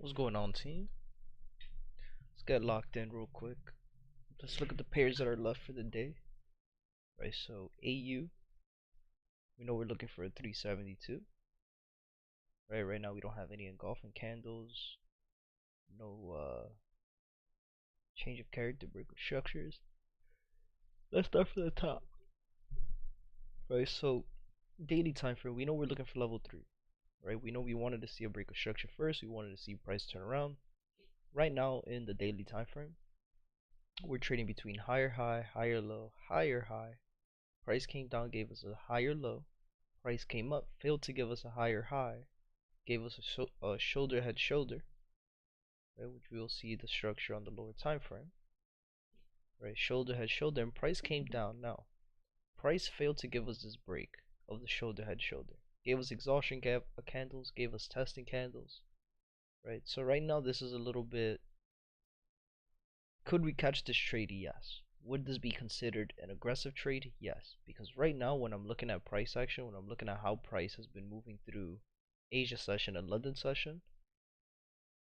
What's going on, team? Let's get locked in real quick. Let's look at the pairs that are left for the day. Right, so AU, we know we're looking for a 372. Right now we don't have any engulfing candles, no change of character, break of structures. Let's start from the top. Right, so daily time frame, we know we're looking for level 3. Right, we know we wanted to see a break of structure first. We wanted to see price turn around. Right now in the daily time frame, we're trading between higher high, higher low, higher high. Price came down, gave us a higher low. Price came up, failed to give us a higher high, gave us a shoulder head shoulder, right, which we will see the structure on the lower time frame. Right, shoulder head shoulder, and price came down. Now, price failed to give us this break of the shoulder head shoulder. Gave us exhaustion candles, gave us testing candles. Right, so right now this is a little bit. Could we catch this trade? Yes. Would this be considered an aggressive trade? Yes, because right now when I'm looking at price action, when I'm looking at how price has been moving through Asia session and London session,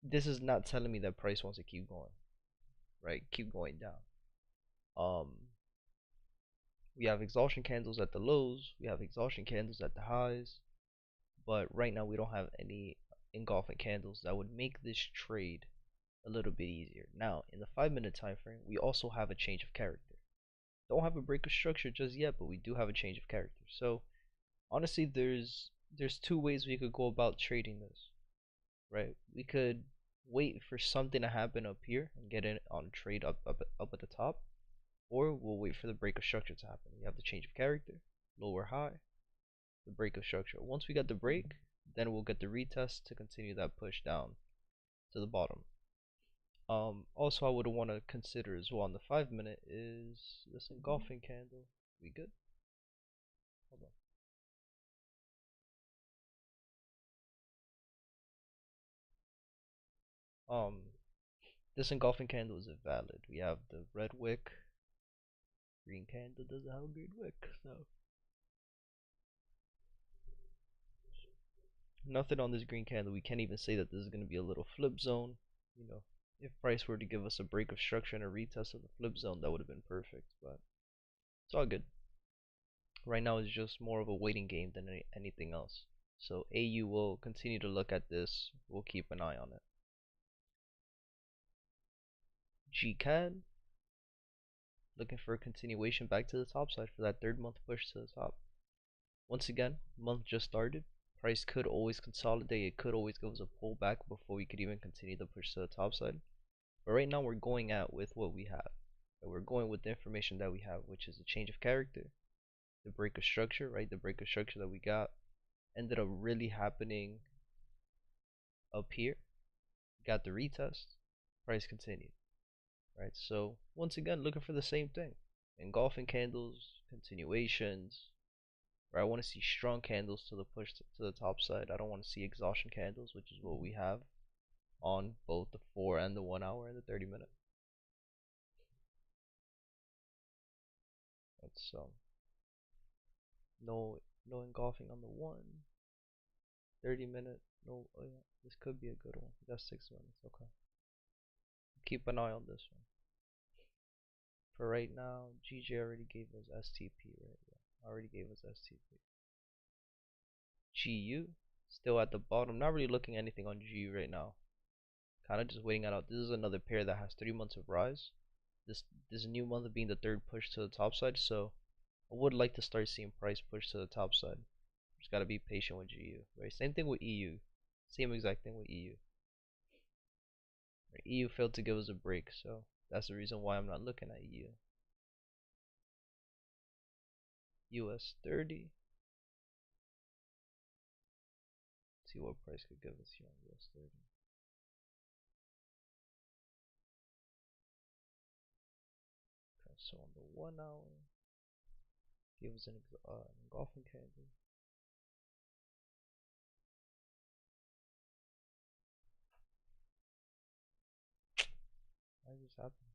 this is not telling me that price wants to keep going, right? Keep going down. We have exhaustion candles at the lows, we have exhaustion candles at the highs, but right now we don't have any engulfing candles that would make this trade a little bit easier. Now, in the 5-minute time frame, we also have a change of character. Don't have a break of structure just yet, but we do have a change of character. So honestly, there's two ways we could go about trading this, right? We could wait for something to happen up here and get in on trade up at the top, or we'll wait for the break of structure to happen. We have the change of character, lower high, the break of structure. Once we get the break, then we'll get the retest to continue that push down to the bottom. Also, I would want to consider as well on the 5-minute is this engulfing candle. We good? Hold on. This engulfing candle is invalid. We have the red wick. Green candle doesn't have a green wick, so nothing on this green candle. We can't even say that this is going to be a little flip zone. You know, if price were to give us a break of structure and a retest of the flip zone, that would have been perfect, but it's all good. Right now it's just more of a waiting game than anything else. So AU will continue to look at this. We'll keep an eye on it. GCAD, looking for a continuation back to the top side for that 3rd month push to the top. Once again, month just started. Price could always consolidate. It could always give us a pullback before we could even continue the push to the top side. But right now we're going out with what we have. And we're going with the information that we have, which is a change of character, the break of structure, right? The break of structure that we got ended up really happening up here. Got the retest. Price continued. Right, so once again, looking for the same thing. Engulfing candles, continuations. Right, I want to see strong candles to the push to the top side. I don't want to see exhaustion candles, which is what we have on both the 4 and the 1 hour and the 30-minute. That's no engulfing on the 30-minute. No, oh yeah, this could be a good one. That's 6 minutes. Okay. Keep an eye on this one. For right now, GJ already gave us STP, right? Yeah, already gave us STP. GU, still at the bottom. Not really looking at anything on GU right now. Kind of just waiting it out. This is another pair that has 3 months of rise. This new month being the 3rd push to the top side, so I would like to start seeing price push to the top side. Just gotta be patient with GU, right? Same thing with EU. Same exact thing with EU. EU failed to give us a break, so that's the reason why I'm not looking at EU. US 30. Let's see what price could give us here on US 30. Okay, so on the 1 hour, give us an engulfing candle. Why is this happening?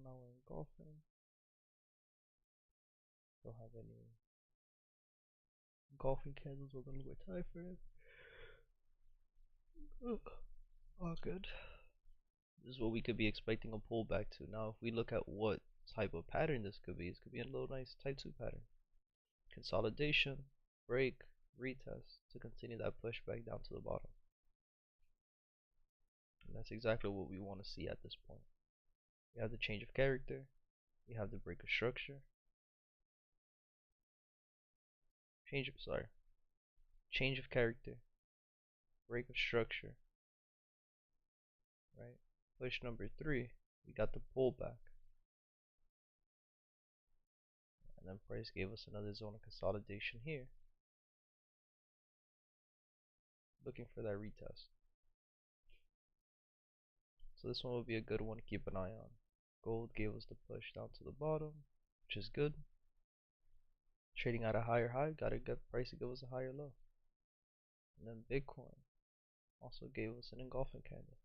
hour engulfing. Don't have any engulfing candles on the lower time frame. All good. This is what we could be expecting a pullback to. Now, if we look at what type of pattern this could be, a little nice type 2 pattern. Consolidation, break, retest to continue that pushback down to the bottom. And that's exactly what we want to see at this point. We have the change of character, we have the break of structure, change of character, break of structure, right? Push number 3, we got the pullback. And then price gave us another zone of consolidation here, looking for that retest. So this one will be a good one to keep an eye on. Gold gave us the push down to the bottom, which is good. Trading at a higher high, got a good price to give us a higher low. And then Bitcoin also gave us an engulfing candle.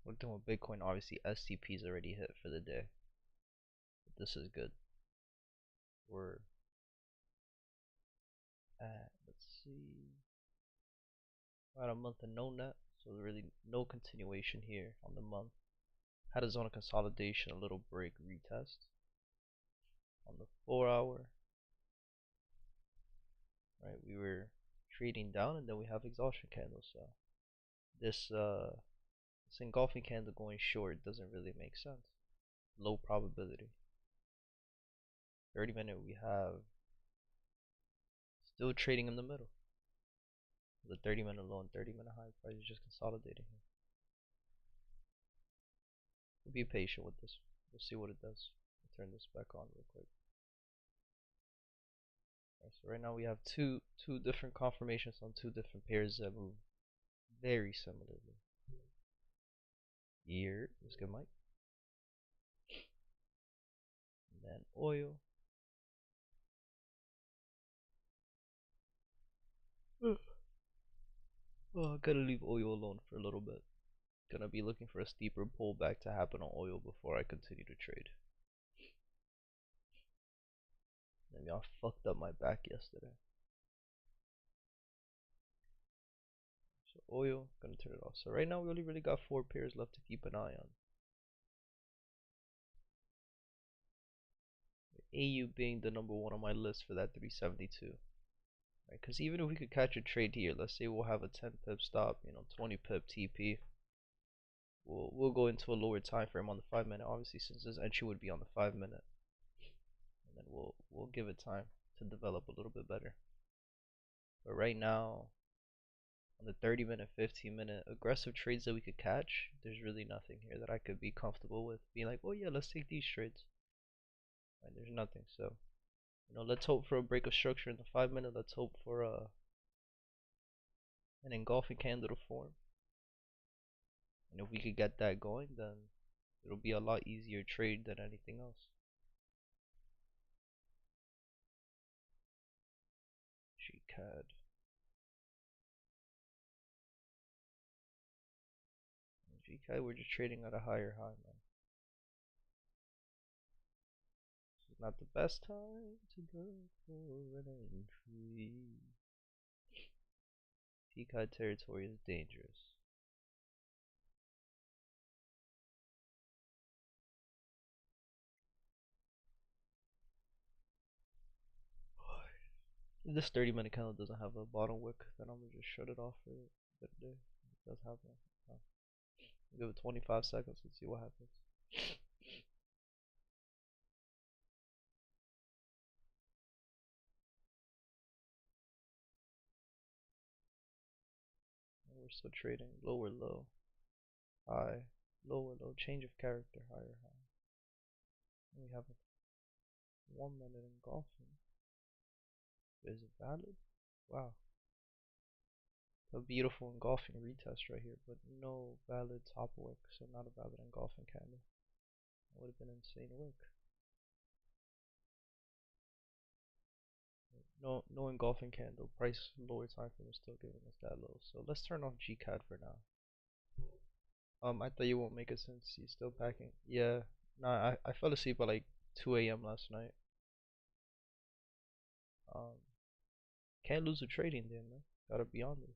One thing with Bitcoin, obviously STP is already hit for the day. But this is good. We're at, let's see, about a month of no net, so there's really no continuation here on the month. Had a zone of consolidation, a little break retest on the 4 hour. Right, we were trading down, and then we have exhaustion candles. So this engulfing candle going short doesn't really make sense. Low probability. 30-minute, we have still trading in the middle. The 30-minute low and 30-minute high price is just consolidating here. We'll be patient with this. We'll see what it does. I'll turn this back on real quick. Right, so right now we have two different confirmations on two different pairs that move very similarly. Here, let's get Mike. And then oil. Oh, gotta leave oil alone for a little bit. Gonna be looking for a steeper pullback to happen on oil before I continue to trade. Maybe I fucked up my back yesterday. So oil, gonna turn it off. So right now we only really got 4 pairs left to keep an eye on. AU being the number 1 on my list for that 372. Right, because even if we could catch a trade here, let's say we'll have a 10 pip stop, 20 pip TP. We'll go into a lower time frame on the 5-minute, obviously, since this entry would be on the 5-minute. And then we'll give it time to develop a little bit better. But right now, on the 30-minute, 15-minute aggressive trades that we could catch, there's really nothing here that I could be comfortable with being like, oh yeah, let's take these trades. Right, there's nothing. So, let's hope for a break of structure in the 5-minute. Let's hope for an engulfing candle to form. And if we could get that going, then it'll be a lot easier trade than anything else. GCAD. GCAD, we're just trading at a higher high, man. This is not the best time to go for an entry. GCAD territory is dangerous. If this 30-minute candle doesn't have a bottom wick, then I'm gonna just shut it off for the day. It does have one. I'll give it 25 seconds and see what happens. We're still trading lower low, high, lower low, change of character, higher high. And we have a 1-minute engulfing. Is it valid? Wow. A beautiful engulfing retest right here, but no valid top wick, so not a valid engulfing candle. That would have been insane wick. No engulfing candle. Price lower time frame is still giving us that low. So let's turn off GCAD for now. I thought you won't make it since he's still packing. Yeah. Nah, I fell asleep at like 2 a.m. last night. Um, can't lose a trading day, man. Gotta be on this.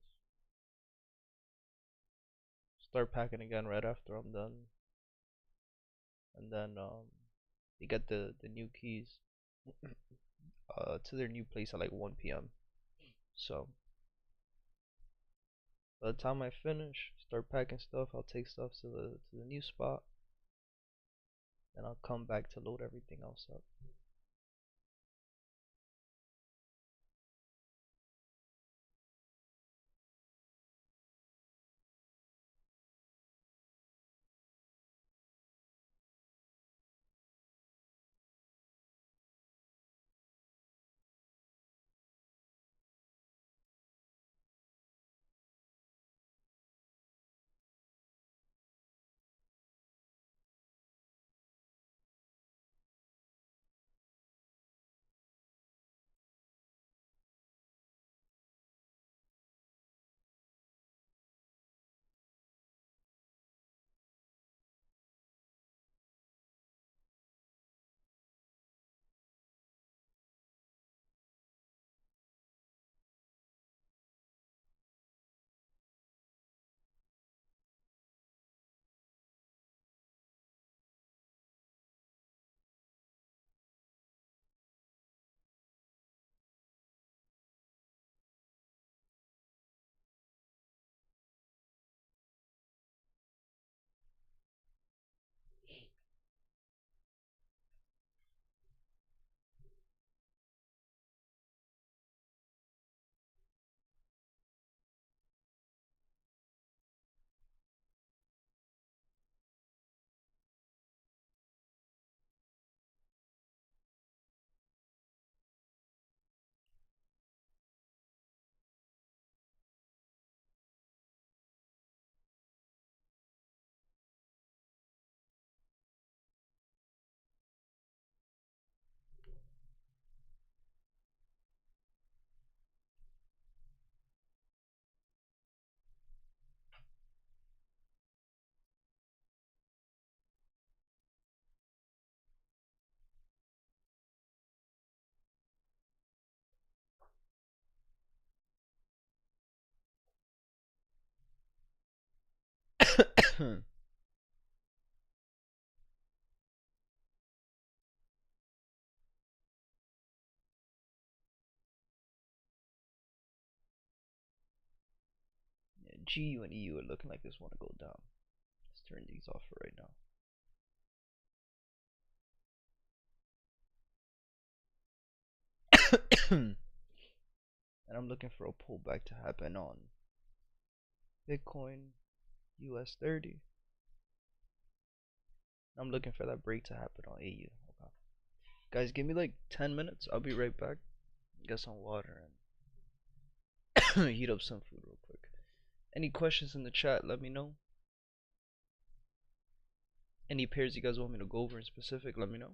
Start packing again right after I'm done, and then they get the new keys to their new place at like 1 p.m. So by the time I finish, start packing stuff, I'll take stuff to the new spot, and I'll come back to load everything else up. Yeah, GU and EU are looking like this want to go down. Let's turn these off for right now. And I'm looking for a pullback to happen on Bitcoin, US 30. I'm looking for that break to happen on AU. Okay. Guys, give me like 10 minutes. I'll be right back. Get some water and heat up some food real quick. Any questions in the chat, let me know. Any pairs you guys want me to go over in specific, let me know.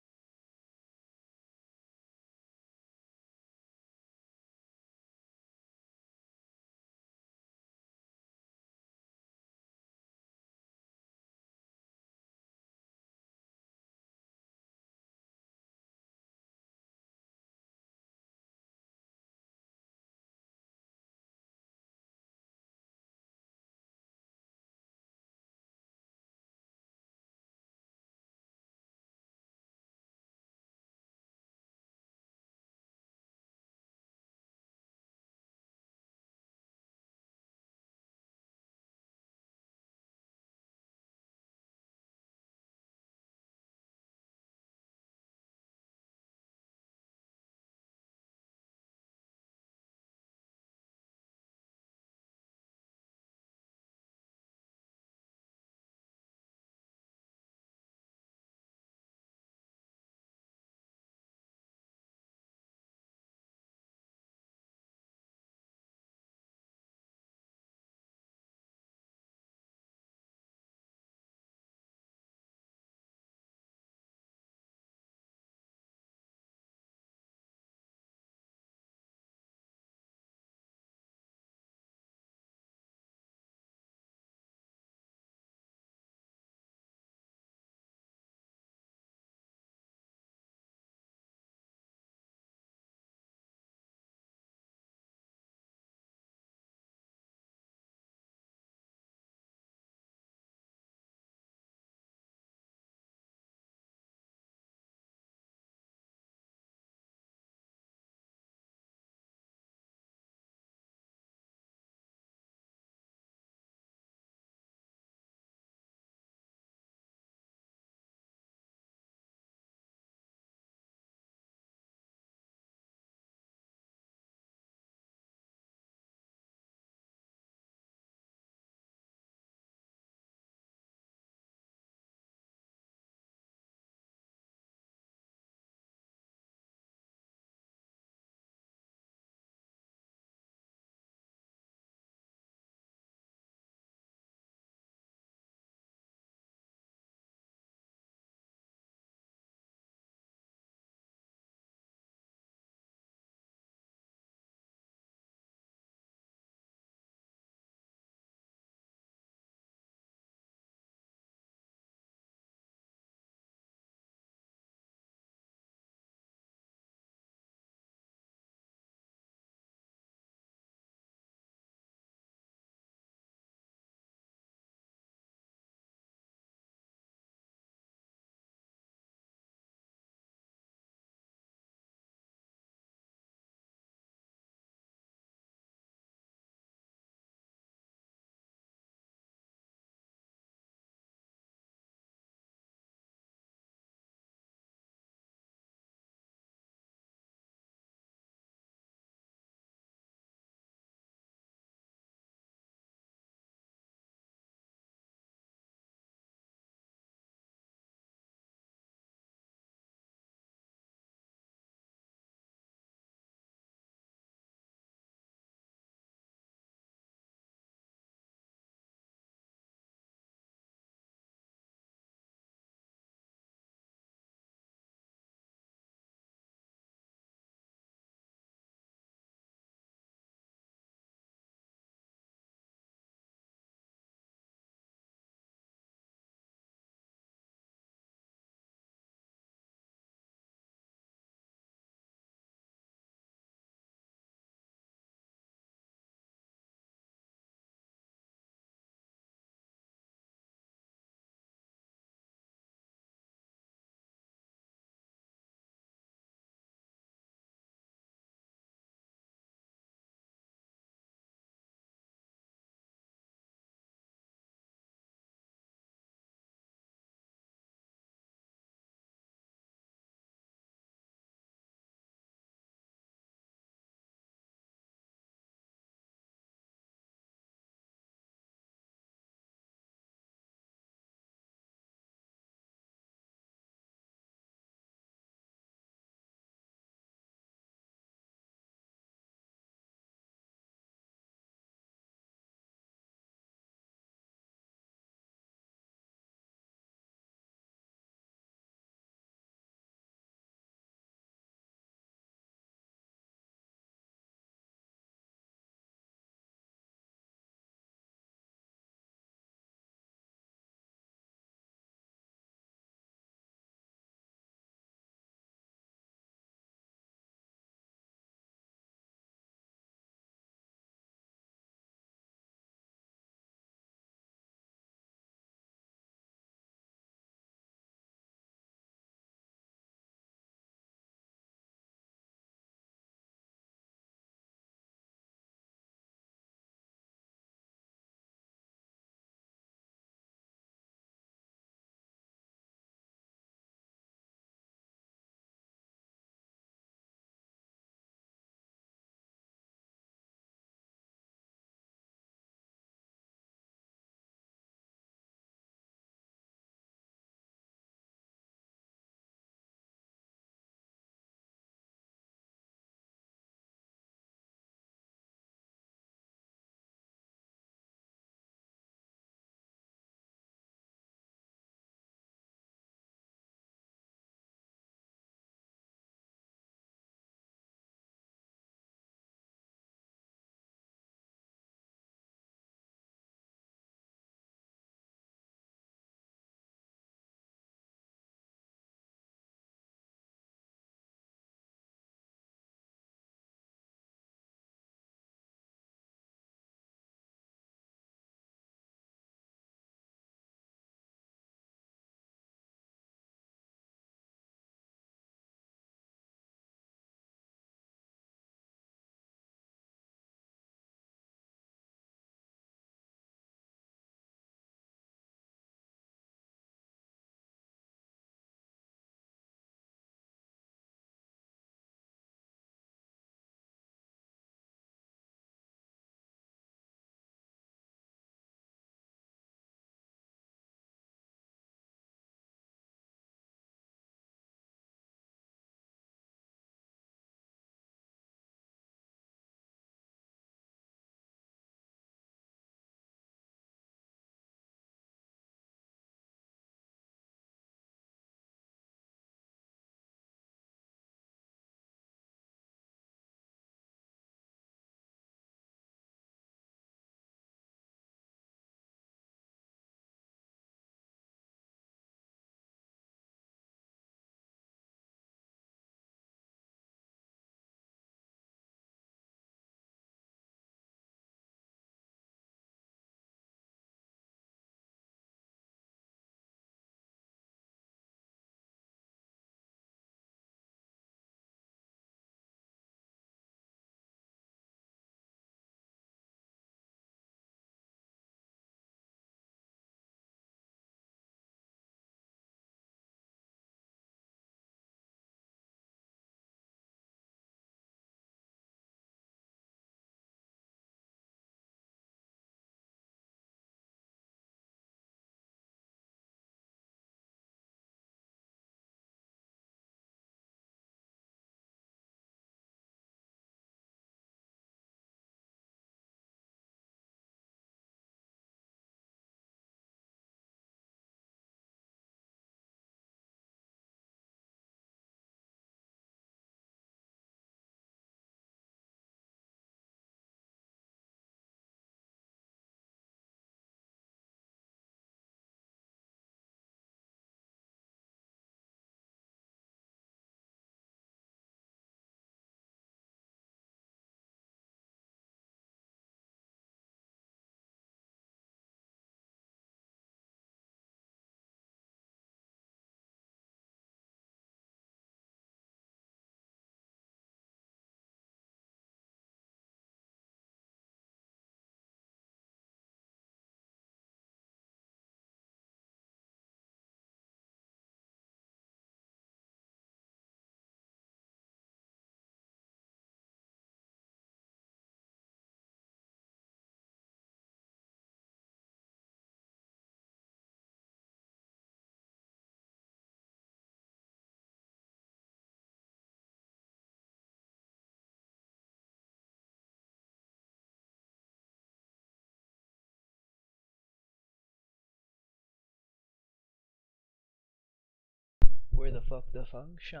fuck the function?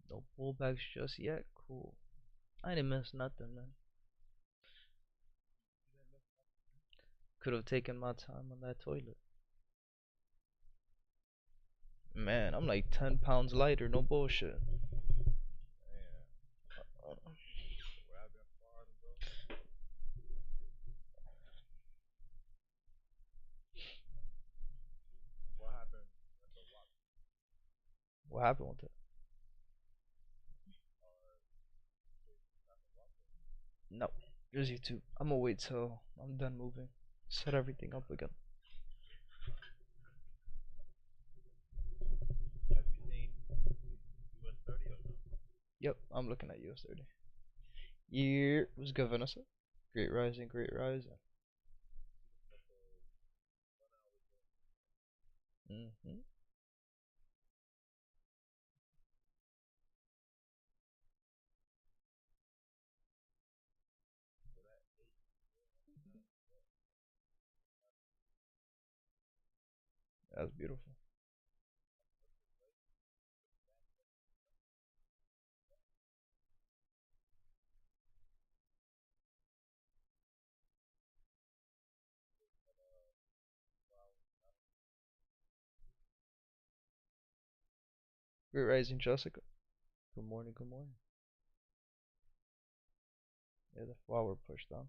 No pullbacks just yet. Cool. I didn't miss nothing, man. Could have taken my time on that toilet. Man, I'm like 10 pounds lighter, no bullshit. What happened with it? No, just YouTube. I'm gonna wait till I'm done moving. Set everything up again. Yep, I'm looking at US 30. Year was good, Vanessa. Great rising, great rising. Mm-hmm. That's beautiful. Great rising, Jessica. Good morning, good morning. Yeah, the 4 hour pushed down.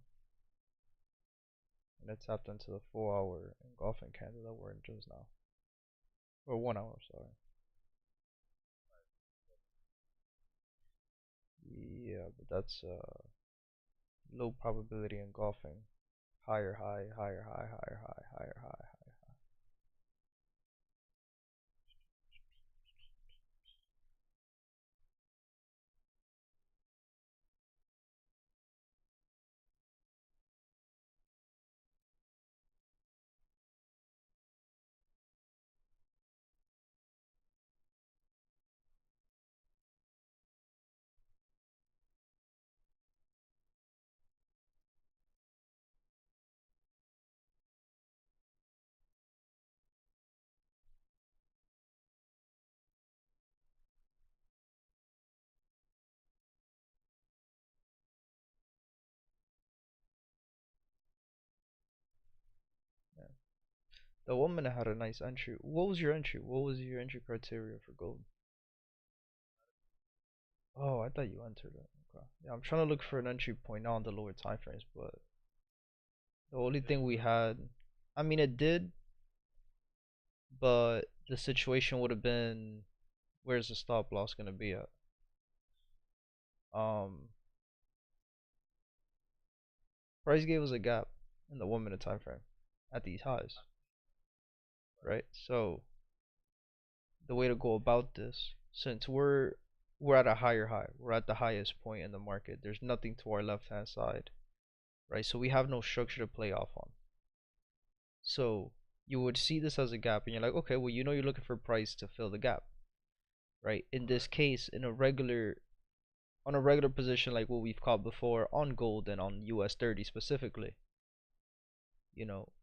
And it tapped into the 4 hour engulfing candle that we're in just now. Or 1 hour, sorry. Yeah, but that's low probability engulfing. Higher high, higher high, higher high, higher high, higher high. Yeah. The woman had a nice entry. What was your entry? What was your entry criteria for gold? Oh, I thought you entered it. Okay. Yeah, I'm trying to look for an entry point now on the lower time frames, but the only thing we had, I mean, it did, but the situation would have been, where's the stop loss gonna be at? Um, Price gave us a gap in the 1 minute time frame at these highs, right? So the way to go about this, since we're at a higher high, we're at the highest point in the market. There's nothing to our left hand side, right? So we have no structure to play off on. So you would see this as a gap, and you're like, okay, well, you know, you're looking for price to fill the gap, right? In this case, on a regular position like what we've caught before on gold and on US 30 specifically,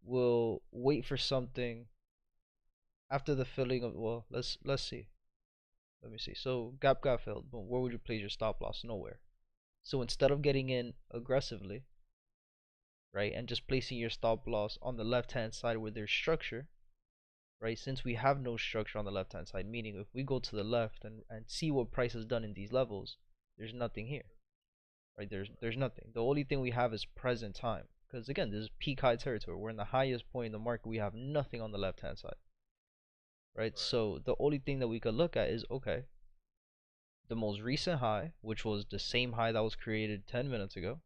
we'll wait for something after the filling of, well, let's see. Let me see. So gap got filled, but where would you place your stop loss? Nowhere. So instead of getting in aggressively, right, and just placing your stop loss on the left hand side where there's structure, right? Since we have no structure on the left hand side, meaning if we go to the left and see what price has done in these levels, there's nothing here, right? There's nothing. The only thing we have is present time, because again, this is peak high territory. We're in the highest point in the market. We have nothing on the left hand side, right? So the only thing that we could look at is, okay, the most recent high, which was the same high that was created 10 minutes ago,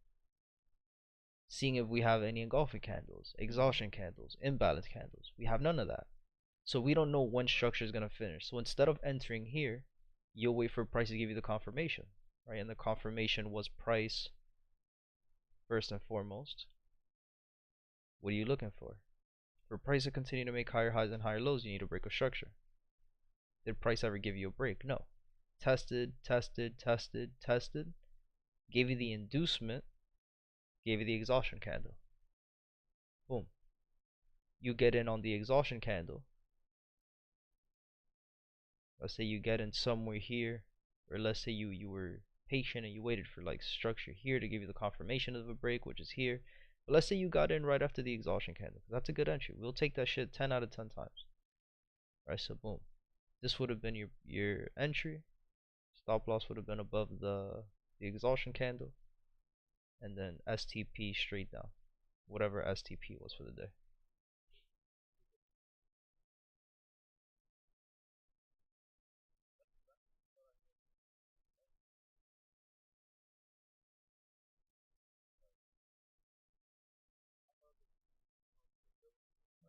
seeing if we have any engulfing candles, exhaustion candles, imbalance candles. We have none of that. So we don't know when structure is going to finish. So instead of entering here, you'll wait for price to give you the confirmation, right? And the confirmation was price first and foremost. What are you looking for? For price to continue to make higher highs and higher lows, you need to break a structure. Did price ever give you a break? No. tested, tested, tested, tested, gave you the inducement, gave you the exhaustion candle. Boom. You get in on the exhaustion candle. Let's say you get in somewhere here, or let's say you were patient and you waited for like structure here to give you the confirmation of a break, which is here. But let's say you got in right after the exhaustion candle. That's a good entry. We'll take that shit 10 out of 10 times. Alright, so boom. This would have been your entry. Stop loss would have been above the exhaustion candle. And then STP straight down. Whatever STP was for the day.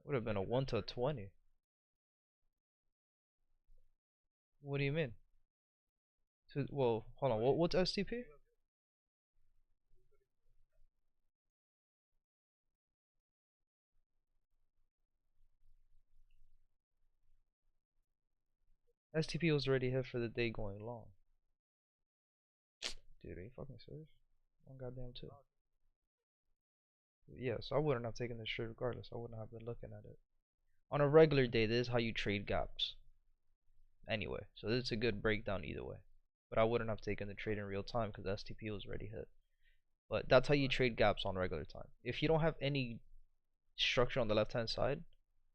Would have been a 1 to 20. What do you mean? Well, hold on. What's STP? STP was already hit for the day going long. Dude, are you fucking serious? One goddamn two. Yeah, so I wouldn't have taken this trade regardless. I wouldn't have been looking at it. On a regular day, this is how you trade gaps. Anyway, so this is a good breakdown either way. But I wouldn't have taken the trade in real time because STP was already hit. But that's how you trade gaps on regular time. If you don't have any structure on the left hand side,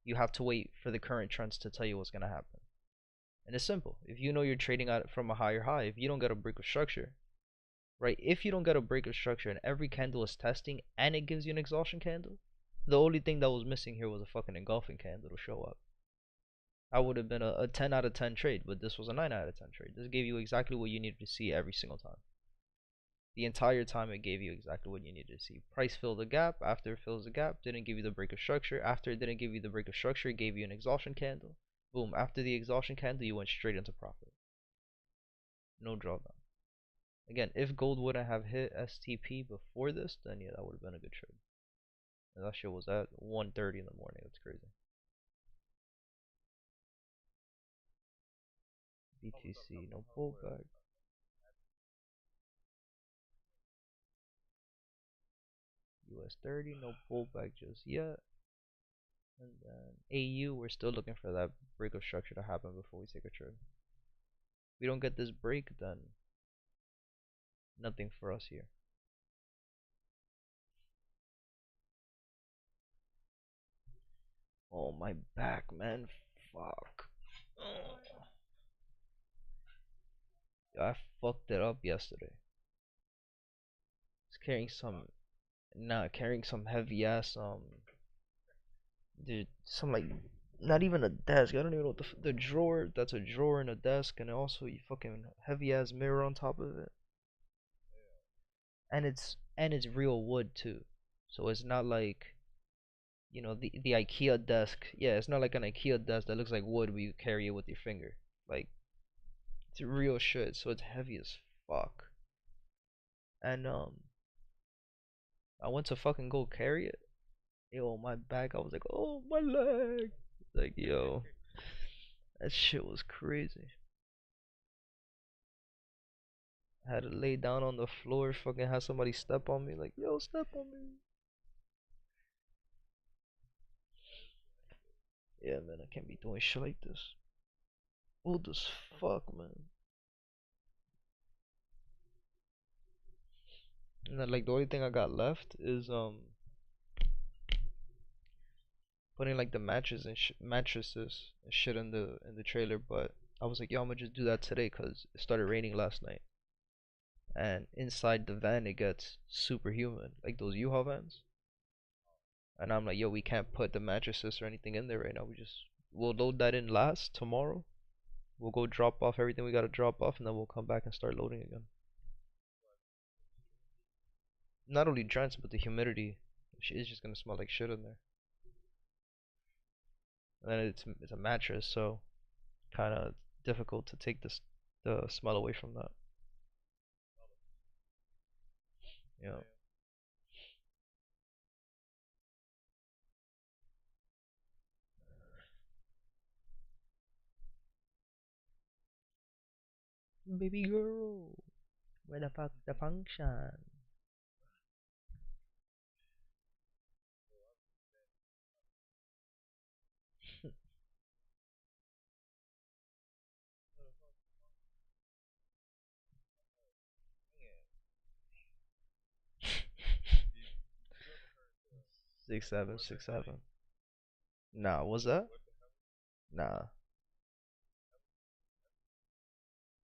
you have to wait for the current trends to tell you what's going to happen. And it's simple. If you know you're trading out from a higher high, if you don't get a break of structure, right? If you don't get a break of structure and every candle is testing and it gives you an exhaustion candle, the only thing that was missing here was a fucking engulfing candle to show up. I would have been a 10 out of 10 trade, but this was a 9 out of 10 trade. This gave you exactly what you needed to see every single time. The entire time it gave you exactly what you needed to see. Price filled the gap. After it fills the gap, didn't give you the break of structure. After it didn't give you the break of structure, it gave you an exhaustion candle. Boom. After the exhaustion candle, you went straight into profit. No drawdown. Again, if gold wouldn't have hit STP before this, then yeah, that would have been a good trade. And that shit was at 1:30 in the morning. That's crazy. BTC, no pullback. US 30, no pullback just yet. And then AU, we're still looking for that break of structure to happen before we take a trade. If we don't get this break, then nothing for us here. Oh, my back, man. Fuck. Oh. I fucked it up yesterday. It's carrying some heavy ass dude, some like not even a desk. I don't even know what the drawer. That's a drawer and a desk, and also you fucking heavy ass mirror on top of it. And it's real wood too, so it's not like the IKEA desk. Yeah, it's not like an IKEA desk that looks like wood where you carry it with your finger. Like it's real shit, so it's heavy as fuck. And I went to fucking go carry it. Yo, my back. I was like, oh my leg. Like yo, that shit was crazy. I had to lay down on the floor, fucking have somebody step on me, like, yo, step on me. Yeah, man, I can't be doing shit like this. Old as fuck, man. And then, like, the only thing I got left is, putting, like, the mattresses and shit in the trailer, but I was like, yo, I'm gonna just do that today, cause it started raining last night. And inside the van, it gets super humid, like those U-Haul vans. And I'm like, yo, we can't put the mattresses or anything in there right now. We'll load that in last tomorrow. We'll go drop off everything we gotta drop off, and then we'll come back and start loading again. Not only drenched, but the humidity is just gonna smell like shit in there. And then it's a mattress, so kind of difficult to take the smell away from that. Yeah. Baby girl, where the fuck's the function? 6-7, 6-7. Nah, what's that? Nah,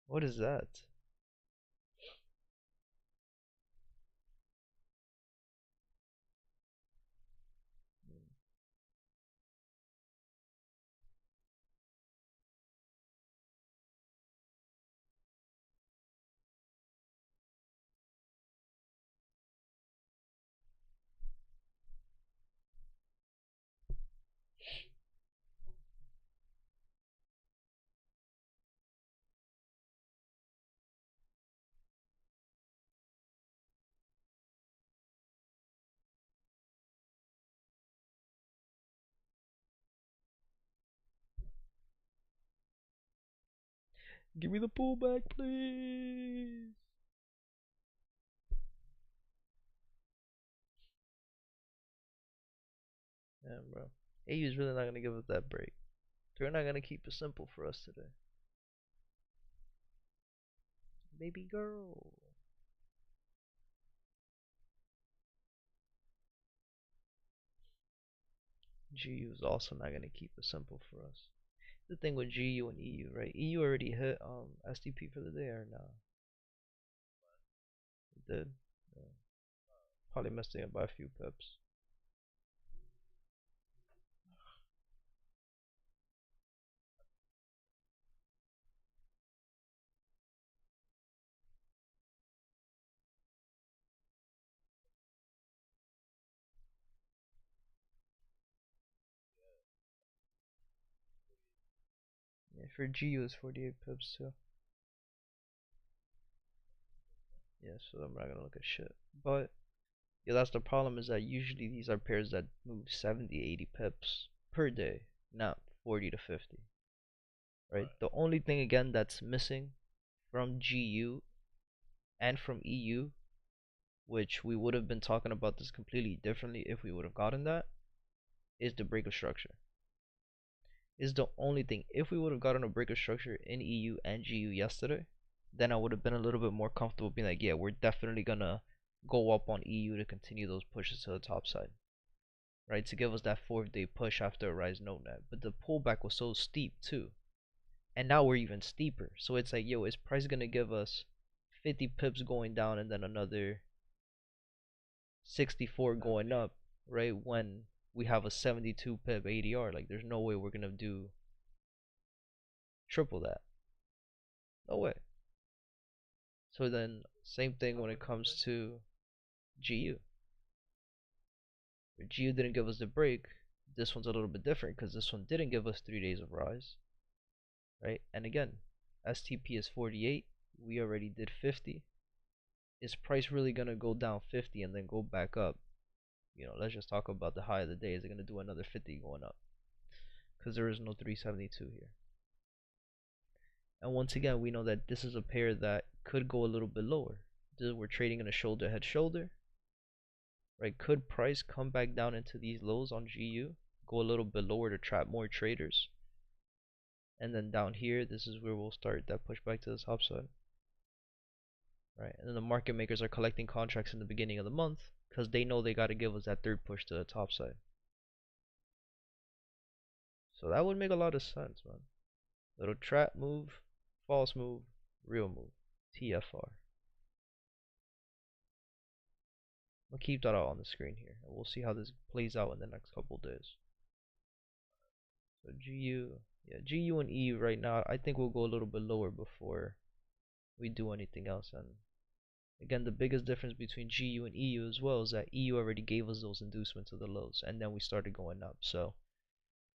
what is that? Give me the pullback, please. Yeah, bro. AU is really not gonna give us that break. They're not gonna keep it simple for us today. Baby girl. GU is also not gonna keep it simple for us. The thing with GU and EU, right? EU already hit STP for the day or no? It did. Yeah. Probably missed it by a few pips. Yeah, for GU it's 48 pips too. Yeah, so I'm not gonna look at shit. But yeah, that's the problem, is that usually these are pairs that move 70, 80 pips per day, not 40 to 50. Right? The only thing again that's missing from GU and from EU, which we would have been talking about this completely differently if we would have gotten that, is the break of structure. Is the only thing. If we would have gotten a break of structure in EU and GU yesterday, then I would have been a little bit more comfortable being like, yeah, we're definitely gonna go up on EU to continue those pushes to the top side, right? To give us that 4-day push after a rise no net. But the pullback was so steep too, and now we're even steeper. So it's like, yo, is price gonna give us 50 pips going down and then another 64 going up, right? When we have a 72 pip ADR, like there's no way we're gonna do triple that. No way. So then, same thing when it comes to GU. If GU didn't give us the break, this one's a little bit different because this one didn't give us 3 days of rise, right? And again, STP is 48. We already did 50. Is price really gonna go down 50 and then go back up? You know, let's just talk about the high of the day. Is it gonna do another 50 going up? Because there is no 372 here. And once again, we know that this is a pair that could go a little bit lower. We're trading in a shoulder head shoulder, right? Could price come back down into these lows on GU, go a little bit lower to trap more traders, and then down here, this is where we'll start that push back to the top side, right? And then the market makers are collecting contracts in the beginning of the month because they know they got to give us that third push to the top side. So that would make a lot of sense, man. Little trap move, false move, real move, TFR. I'll keep that out on the screen here, and we'll see how this plays out in the next couple days. So GU, yeah, GU and EU right now, I think we'll go a little bit lower before we do anything else. And again, the biggest difference between GU and EU as well is that EU already gave us those inducements of the lows, and then we started going up. So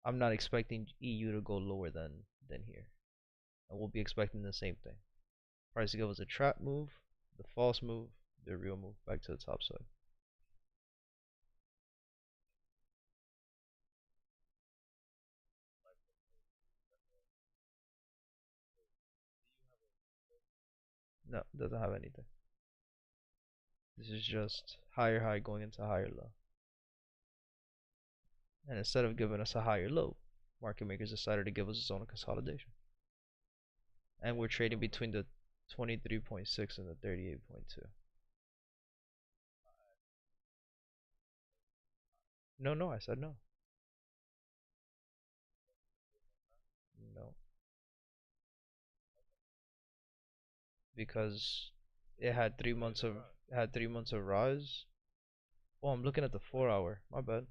I'm not expecting EU to go lower than here, and we'll be expecting the same thing. Price to give us a trap move, the false move, the real move back to the top side. No, doesn't have anything. This is just higher high going into higher low. And instead of giving us a higher low, market makers decided to give us a zone of consolidation. And we're trading between the 23.6 and the 38.2. No, I said no. No, because it had 3 months of rise. Oh, I'm looking at the 4 hour. My bad.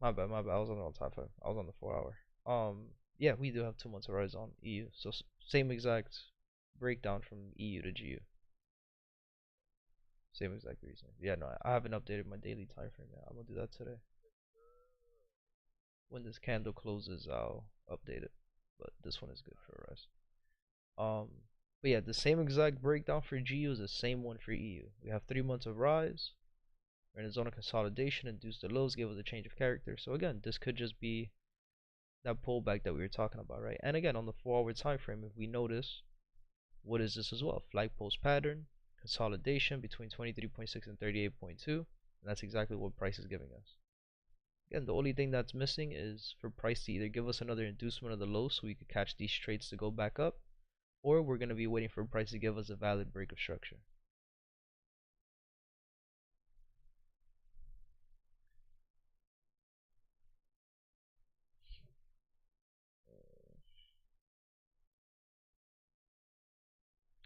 My bad. I was on the wrong time frame. I was on the 4 hour. Yeah, we do have 2 months of rise on EU. So same exact breakdown from EU to GU. Same exact reason. Yeah, no, I haven't updated my daily time frame yet. I'm gonna do that today. When this candle closes, I'll update it. But this one is good for the rest. But yeah, the same exact breakdown for GU is the same one for EU. We have 3 months of rise. We're in a zone of consolidation, induced the lows, gave us a change of character. So again, this could just be that pullback that we were talking about, right? And again, on the 4 hour time frame, if we notice, what is this as well? Flag post pattern, consolidation between 23.6 and 38.2, and that's exactly what price is giving us. Again, the only thing that's missing is for price to either give us another inducement of the low so we could catch these trades to go back up, or we're going to be waiting for price to give us a valid break of structure.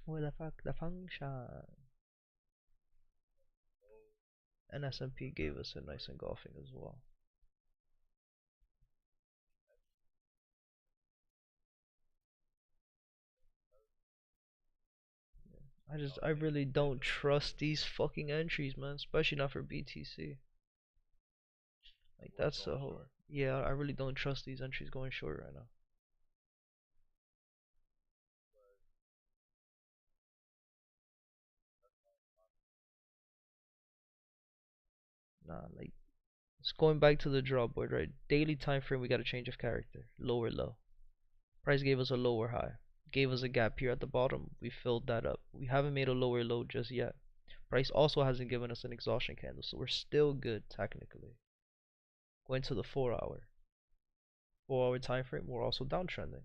What the fuck, the function. And S&P gave us a nice engulfing as well. I really don't trust these fucking entries, man, especially not for BTC. Like that's the whole. Yeah, I really don't trust these entries going short right now. Nah, like it's going back to the draw board, right? Daily time frame, we got a change of character, lower low. Price gave us a lower high, gave us a gap here at the bottom. We filled that up. We haven't made a lower low just yet. Price also hasn't given us an exhaustion candle, so we're still good technically. Going to the 4 hour. 4 hour time frame, we're also downtrending.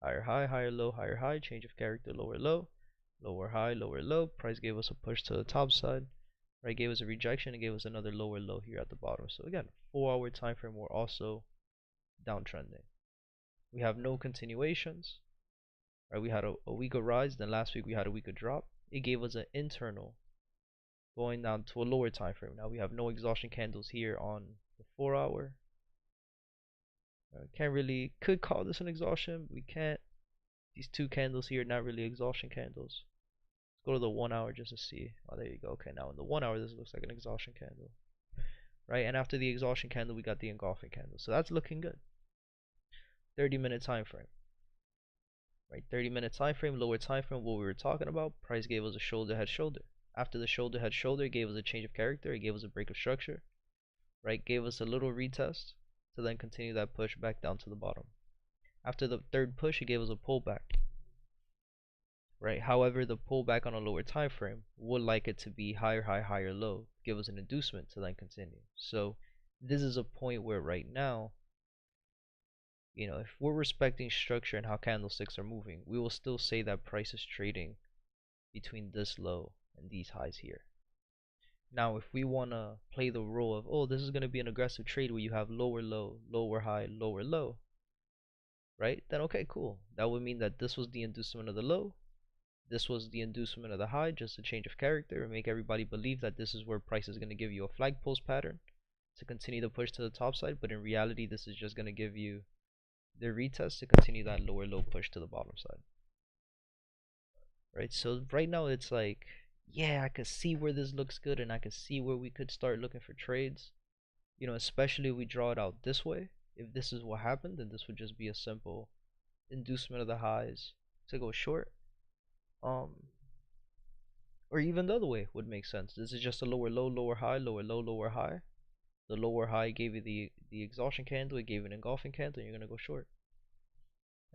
Higher high, higher high, change of character, lower low, lower high, lower low. Price gave us a push to the top side. Right, gave us a rejection and gave us another lower low here at the bottom. So again, 4 hour time frame, we're also downtrending. We have no continuations. Right, we had a weaker rise, then last week we had a weaker drop. It gave us an internal going down to a lower time frame. Now we have no exhaustion candles here on the 4 hour. Can't really, could call this an exhaustion, but we can't. These two candles here, not really exhaustion candles. Let's go to the 1 hour just to see. Oh, there you go. Okay, now in the 1 hour, this looks like an exhaustion candle. Right, and after the exhaustion candle, we got the engulfing candle. So that's looking good. 30-minute time frame. Right, 30-minute time frame, lower time frame, what we were talking about. Price gave us a shoulder, head, shoulder. After the shoulder, head, shoulder, it gave us a change of character. It gave us a break of structure. Right, gave us a little retest to then continue that push back down to the bottom. After the third push, it gave us a pullback. Right, however, the pullback on a lower time frame would like it to be higher high, higher low, give us an inducement to then continue. So this is a point where right now, if we're respecting structure and how candlesticks are moving, we will still say that price is trading between this low and these highs here. Now, if we want to play the role of, oh, this is going to be an aggressive trade where you have lower low, lower high, lower low, right? Then okay, cool. That would mean that this was the inducement of the low, this was the inducement of the high, just a change of character, and make everybody believe that this is where price is going to give you a flag post pattern to continue the push to the top side, but in reality, this is just going to give you the retest to continue that lower low push to the bottom side. Right, so right now it's like, yeah, I could see where this looks good and I could see where we could start looking for trades, especially if we draw it out this way. If this is what happened, then this would just be a simple inducement of the highs to go short, or even the other way would make sense. This is just a lower low, lower high, lower low, lower high. The lower high gave you the exhaustion candle, it gave an engulfing candle, and you're gonna go short.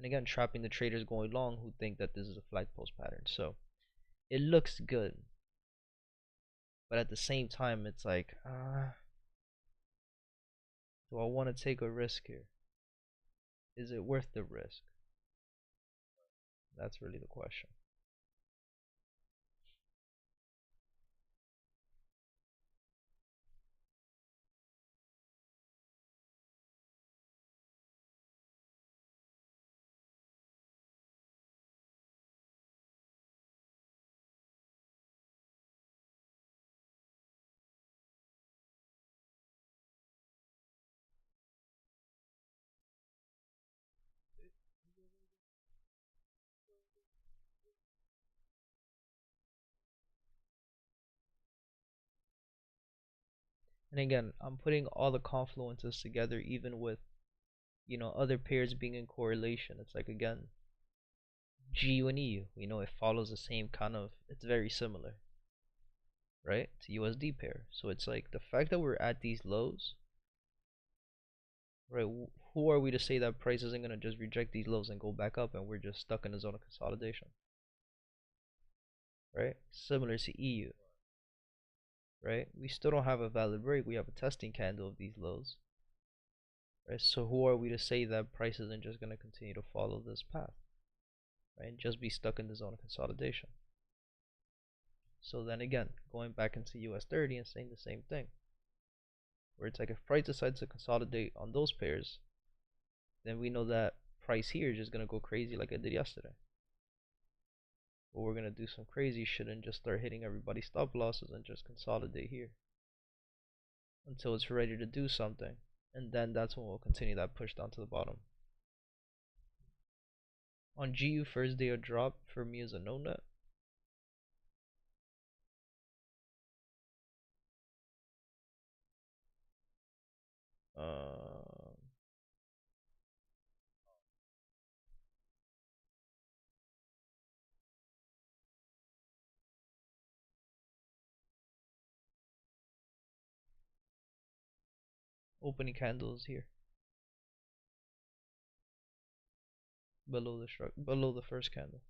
And again, trapping the traders going long who think that this is a flag post pattern. So it looks good, but at the same time, it's like, do I want to take a risk here? Is it worth the risk? That's really the question. And again, I'm putting all the confluences together, even with, other pairs being in correlation. It's like, again, GU and EU, it follows the same kind of, it's very similar, right, to USD pair. So it's like the fact that we're at these lows, right? Who are we to say that price isn't going to just reject these lows and go back up and we're just stuck in a zone of consolidation, right? Similar to EU, right? We still don't have a valid break. We have a testing candle of these lows, right? So who are we to say that price isn't just going to continue to follow this path, right? And just be stuck in the zone of consolidation. So then again, going back into US 30 and saying the same thing, where it's like if price decides to consolidate on those pairs, then we know that price here is just going to go crazy like it did yesterday. But we're going to do some crazy shit and just start hitting everybody's stop losses and just consolidate here until it's ready to do something. And then that's when we'll continue that push down to the bottom. On GU, first day of drop for me is a no net. Opening candles here below the first candle.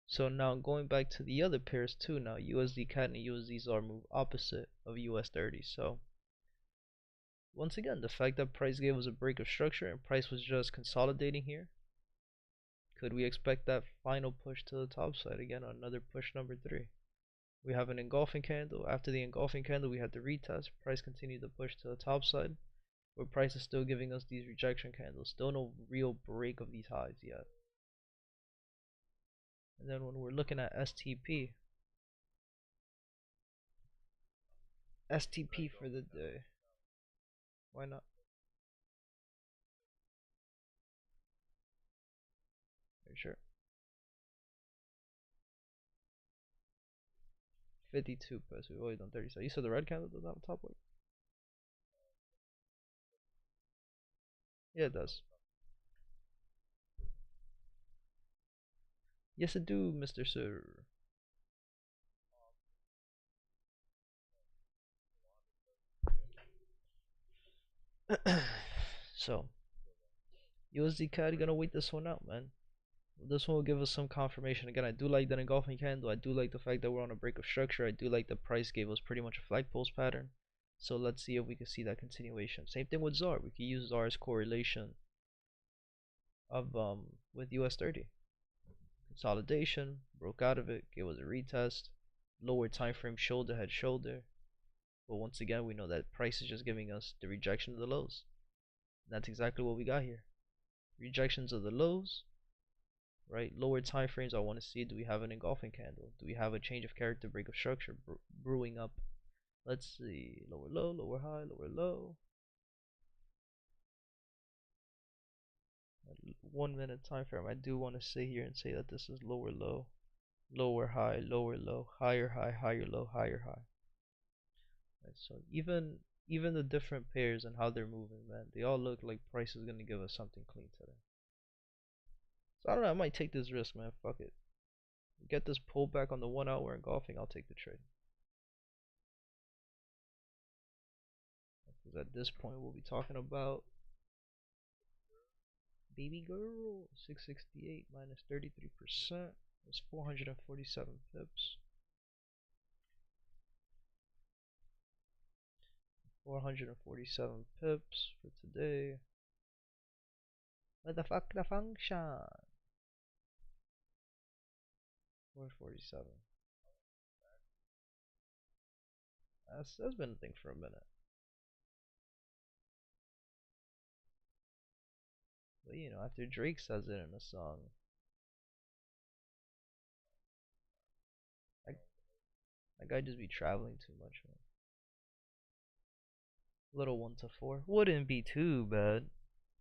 So now going back to the other pairs too, now USD CAD and USD ZAR move opposite of US 30. So once again, the fact that price gave us a break of structure and price was just consolidating here, could we expect that final push to the top side again on another push number 3? We have an engulfing candle. After the engulfing candle, we had the retest. Price continued to push to the top side, where price is still giving us these rejection candles. Still no real break of these highs yet. And then when we're looking at STP for the day, why not? Are you sure? 52 plus. We've always done 30. So you said the red candle does not have a top weight? Yeah, it does. Yes, it do, Mr. Sir. So, USD CAD gonna wait this one out, man. This one will give us some confirmation. Again, I do like that engulfing candle. I do like the fact that we're on a break of structure. I do like the price gave us pretty much a flag post pattern. So let's see if we can see that continuation. Same thing with ZAR. We can use ZAR's correlation of with US 30. Consolidation, broke out of it, gave us a retest, lower time frame shoulder head shoulder. But once again, we know that price is just giving us the rejection of the lows. And that's exactly what we got here. Rejections of the lows, right? Lower time frames. I want to see, do we have an engulfing candle? Do we have a change of character break of structure brewing up? Let's see. Lower low, lower high, lower low. 1 minute time frame. I do want to sit here and say that this is lower low, lower high, lower low, higher high, higher low, higher high. Right, so even the different pairs and how they're moving, man, they all look like price is gonna give us something clean today. So I don't know, I might take this risk, man. Fuck it. Get this pullback on the 1 hour engulfing, I'll take the trade. Because at this point, we'll be talking about baby girl. 668 minus 33% is 447 pips. 447 pips for today. What the fuck the function? 447. That's been a thing for a minute. But you know, after Drake says it in a song, that guy just be traveling too much, man. Little 1 to 4 wouldn't be too bad.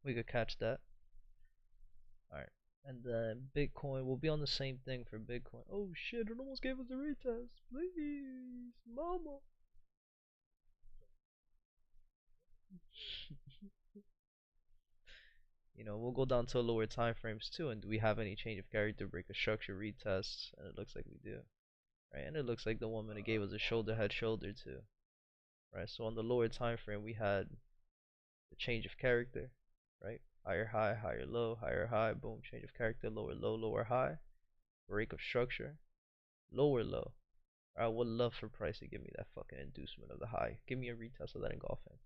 We could catch that. Alright. And then Bitcoin, we'll be on the same thing for Bitcoin. Oh shit, it almost gave us a retest. Please, mama. You know, we'll go down to lower time frames too. And do we have any change of character, break of structure, retests? And it looks like we do. Right, and it looks like the one minute gave us a shoulder, head, shoulder too. Right, so on the lower time frame, we had the change of character. Right, higher high, higher low, higher high, boom, change of character, lower low, lower high, break of structure, lower low. I would love for price to give me that fucking inducement of the high. Give me a retest of that engulfing.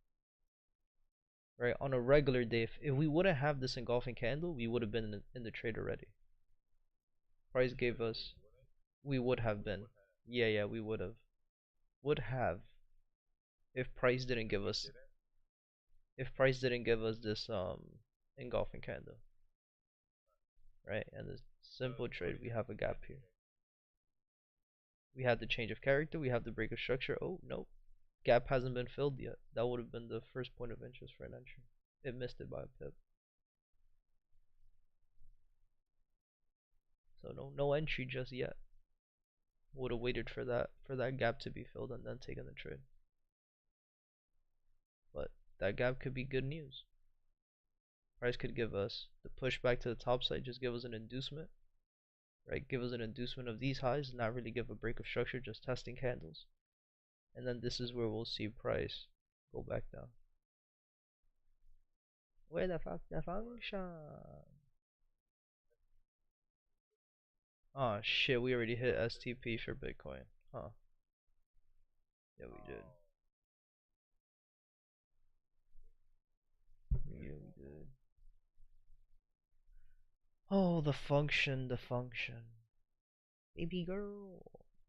Right, on a regular day, if we wouldn't have this engulfing candle, we would have been in the trade already. Price gave us, we would have been. Yeah, we would have. Would have. If price didn't give us, this engulfing candle. Right, and the simple trade, we have a gap here. We had the change of character, we have the break of structure. Oh, nope. Gap hasn't been filled yet. That would have been the first point of interest for an entry. It missed it by a pip. So no entry just yet. Would have waited for that gap to be filled and then taken the trade. But that gap could be good news. Price could give us the pushback to the top side, just give us an inducement. Right, give us an inducement of these highs, not really give a break of structure, just testing candles. And then this is where we'll see price go back down. Where the fuck the function? Oh shit, we already hit STP for Bitcoin. Huh. Yeah, we did. Yeah, we did. Oh, the function. Baby girl.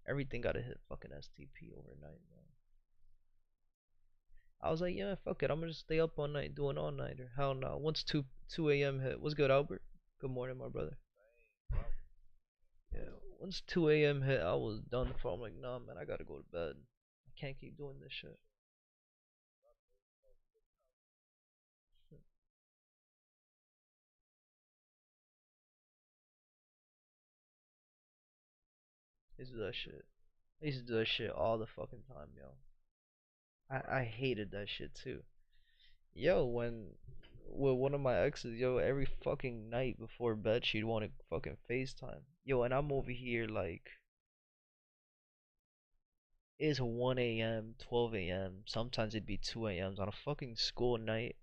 Everything gotta hit fucking STP overnight, man. I was like, yeah, fuck it. I'm gonna just stay up all night doing all nighter. Hell no. Once 2 a.m. hit. What's good, Albert? Good morning, my brother. Yeah, once 2 a.m. hit, I was done for. I'm like, nah, man, I gotta go to bed. I can't keep doing this shit. I used to do that shit. I used to do that shit all the fucking time, yo. I hated that shit too. Yo, when with one of my exes, yo, every fucking night before bed, she'd want to fucking FaceTime. Yo, and I'm over here like, it's 1 a.m., 12 a.m., sometimes it'd be 2 a.m. on a fucking school night,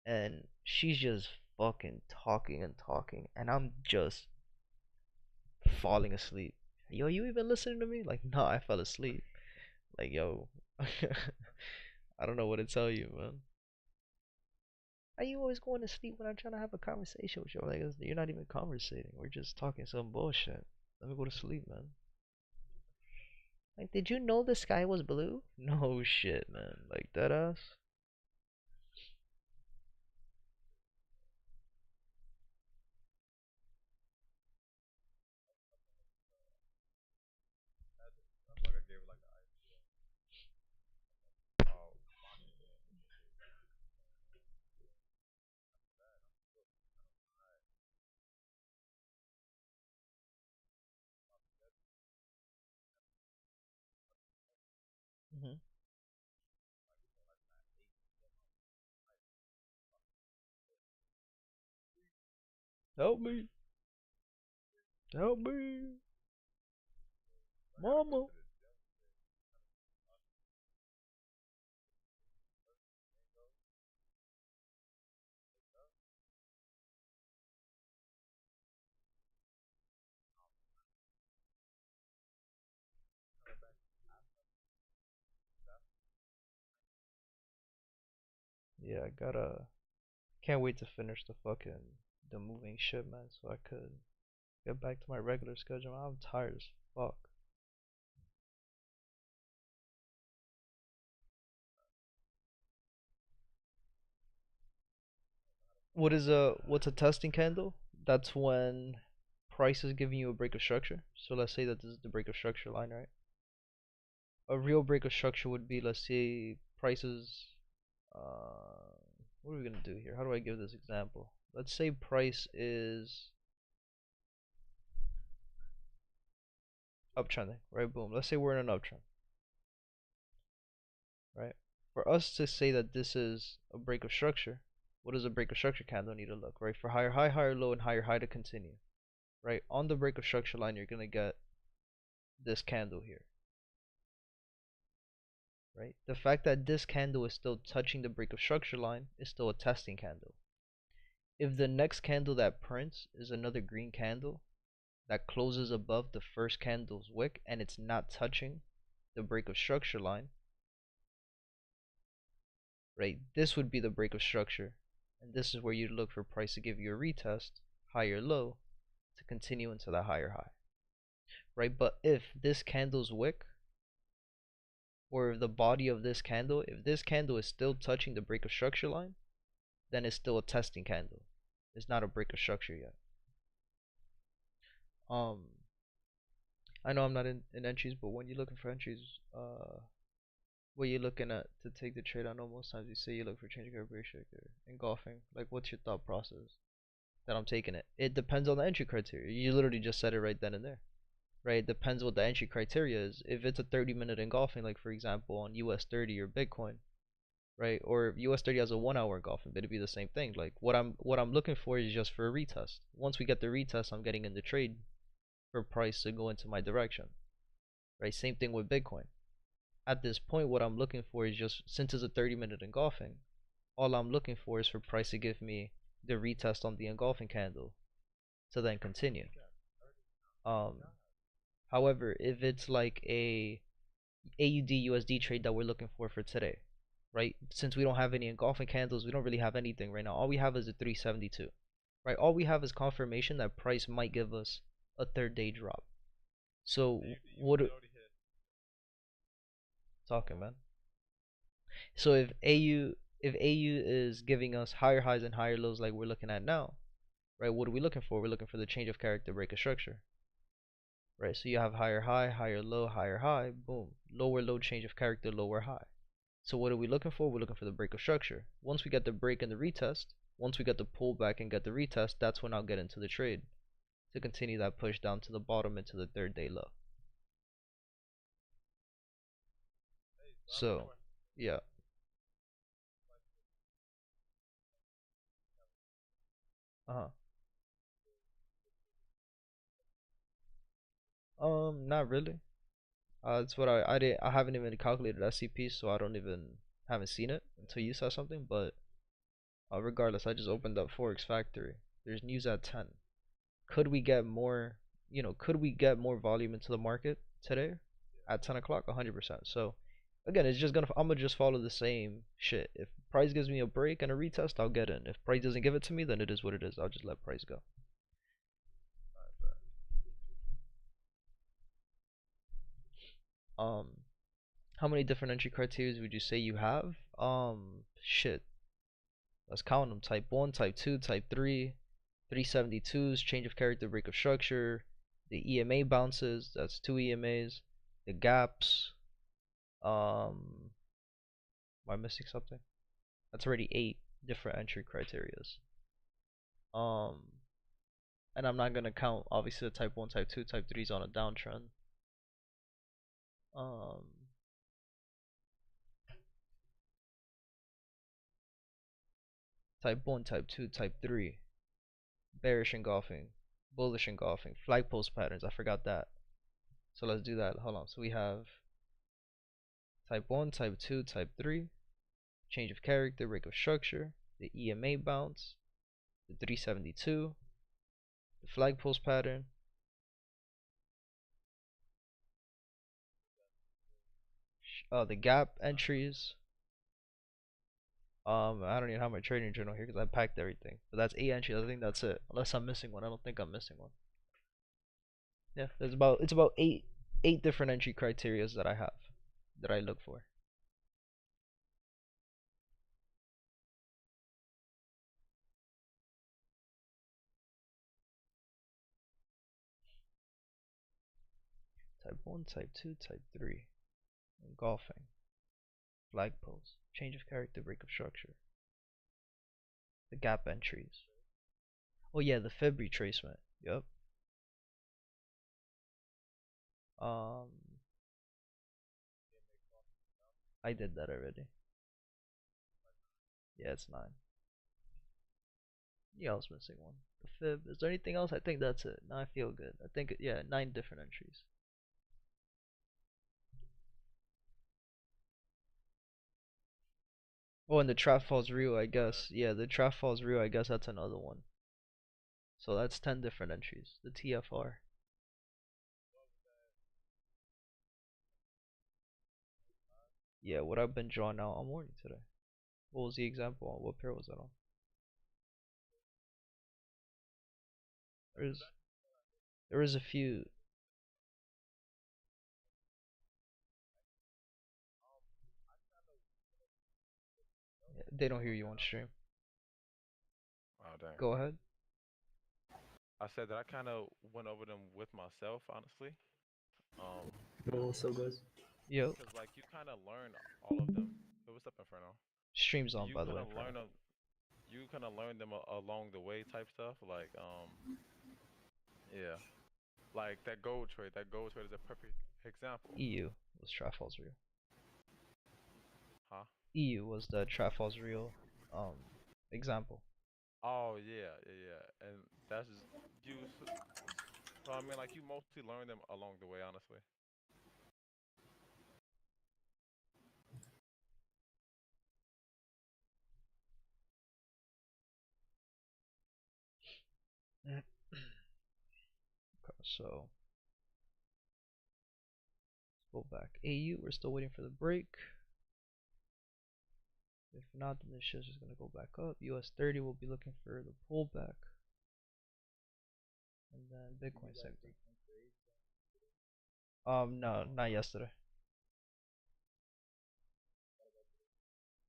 and she's just fucking talking and talking, and I'm just falling asleep. Yo, you even listening to me? Like, nah, I fell asleep. Like, yo, I don't know what to tell you, man. Are you always going to sleep when I'm trying to have a conversation with you? Like, you're not even conversating. We're just talking some bullshit. Let me go to sleep, man. Like, did you know the sky was blue? No shit, man. Like, that ass. Hmm. Help me. Help me. Mama. Yeah, I gotta. Can't wait to finish the moving shit, man, so I could get back to my regular schedule. I'm tired as fuck. What's a testing candle? That's when price is giving you a break of structure. So let's say that this is the break of structure line, right? A real break of structure would be, let's say prices. What are we gonna do here? How do I give this example? Let's say price is uptrending, right? Boom. Let's say we're in an uptrend, right? For us to say that this is a break of structure, what does a break of structure candle need to look, right? For higher high, higher low, and higher high to continue, right? On the break of structure line, you're gonna get this candle here, right? The fact that this candle is still touching the break of structure line is still a testing candle. If the next candle that prints is another green candle that closes above the first candle's wick and it's not touching the break of structure line, right? This would be the break of structure, and this is where you look for price to give you a retest, higher low, to continue into the higher high, right? But if this candle's wick or the body of this candle, if this candle is still touching the break of structure line, then it's still a testing candle. It's not a break of structure yet. Um, I know I'm not in entries, but when you're looking for entries, what you're looking at to take the trade, I know most times you say you look for change of characteristic or engulfing. Like, what's your thought process that I'm taking it? It depends on the entry criteria. You literally just said it right then and there, right? It depends what the entry criteria is. If it's a 30-minute engulfing, like for example on US 30 or Bitcoin, right? Or if US 30 has a 1 hour engulfing, it'd be the same thing. Like what I'm looking for is just for a retest. Once we get the retest, I'm getting in the trade for price to go into my direction, right? Same thing with Bitcoin. At this point, what I'm looking for is just, since it's a 30-minute engulfing, all I'm looking for is for price to give me the retest on the engulfing candle to then continue. Um, However, if it's like a AUD USD trade that we're looking for today, right? Since we don't have any engulfing candles, we don't really have anything right now. All we have is a 372, right? All we have is confirmation that price might give us a third day drop. So what talking, man? So if AU is giving us higher highs and higher lows like we're looking at now, right? What are we looking for? We're looking for the change of character break of structure, right? So you have higher high, higher high, boom, lower low, change of character, lower high. So what are we looking for? We're looking for the break of structure. Once we get the break and the retest, once we get the pullback and get the retest, that's when I'll get into the trade to continue that push down to the bottom into the third day low. So, yeah. Uh-huh. Not really. That's what I haven't even calculated SCP, so I don't even haven't seen it until you said something. But regardless, I just opened up Forex Factory. There's news at 10. Could we get more? Could we get more volume into the market today at 10 o'clock? 100%. So again, I'm gonna just follow the same shit. If price gives me a break and a retest, I'll get in. If price doesn't give it to me, then it is what it is. I'll just let price go. Um, how many different entry criteria would you say you have? Shit. Let's count them. Type 1, Type 2, Type 3, 372s, change of character, break of structure, the EMA bounces, that's 2 EMAs, the gaps. Am I missing something? That's already 8 different entry criterias. Um, and I'm not gonna count obviously the Type 1, Type 2, Type 3s on a downtrend. Um, Type 1, Type 2, Type 3, bearish engulfing, bullish engulfing, flag post patterns. I forgot that. So let's do that. Hold on. So we have Type 1, Type 2, Type 3, change of character, break of structure, the EMA bounce, the 372, the flag post pattern, the gap entries, I don't even have my trading journal here because I packed everything. But that's 8 entries. I think that's it. Unless I'm missing one. I don't think I'm missing one. Yeah, it's about eight different entry criterias that I have that I look for. Type 1, type 2, type 3. Engulfing. Flag post. Change of character, break of structure. The gap entries. Oh yeah, the fib retracement. Yep. Um, I did that already. Yeah, it's 9. Yeah, I was missing one. The fib. Is there anything else? I think that's it. Now I feel good. I think, yeah, 9 different entries. Oh, and the trap falls real, I guess. Yeah, the trap falls real, I guess that's another one. So that's 10 different entries. The TFR. Yeah, what I've been drawing out all morning today. What was the example on? What pair was that on? There's there is a few. Yeah, they don't hear you on stream. Oh dang. Go ahead. I said that I kind of went over them with myself, honestly. Um, Also, guys. Yo, cause like you kind of learn all of them. So what's up, Inferno? stream's on You by the kind way, of Inferno. learn them. You kind of learn them along the way, type stuff. Like yeah, like that gold trade. That gold trade is a perfect example. EU was trap falls real. Huh? EU was the trap falls real example. Oh yeah, yeah, yeah. And that's just you. So I mean, like you mostly learn them along the way, honestly. Okay, so let's go back. AU, we're still waiting for the break. If not, then the shit's just gonna go back up. US 30 will be looking for the pullback. And then Bitcoin sector. No, not yesterday.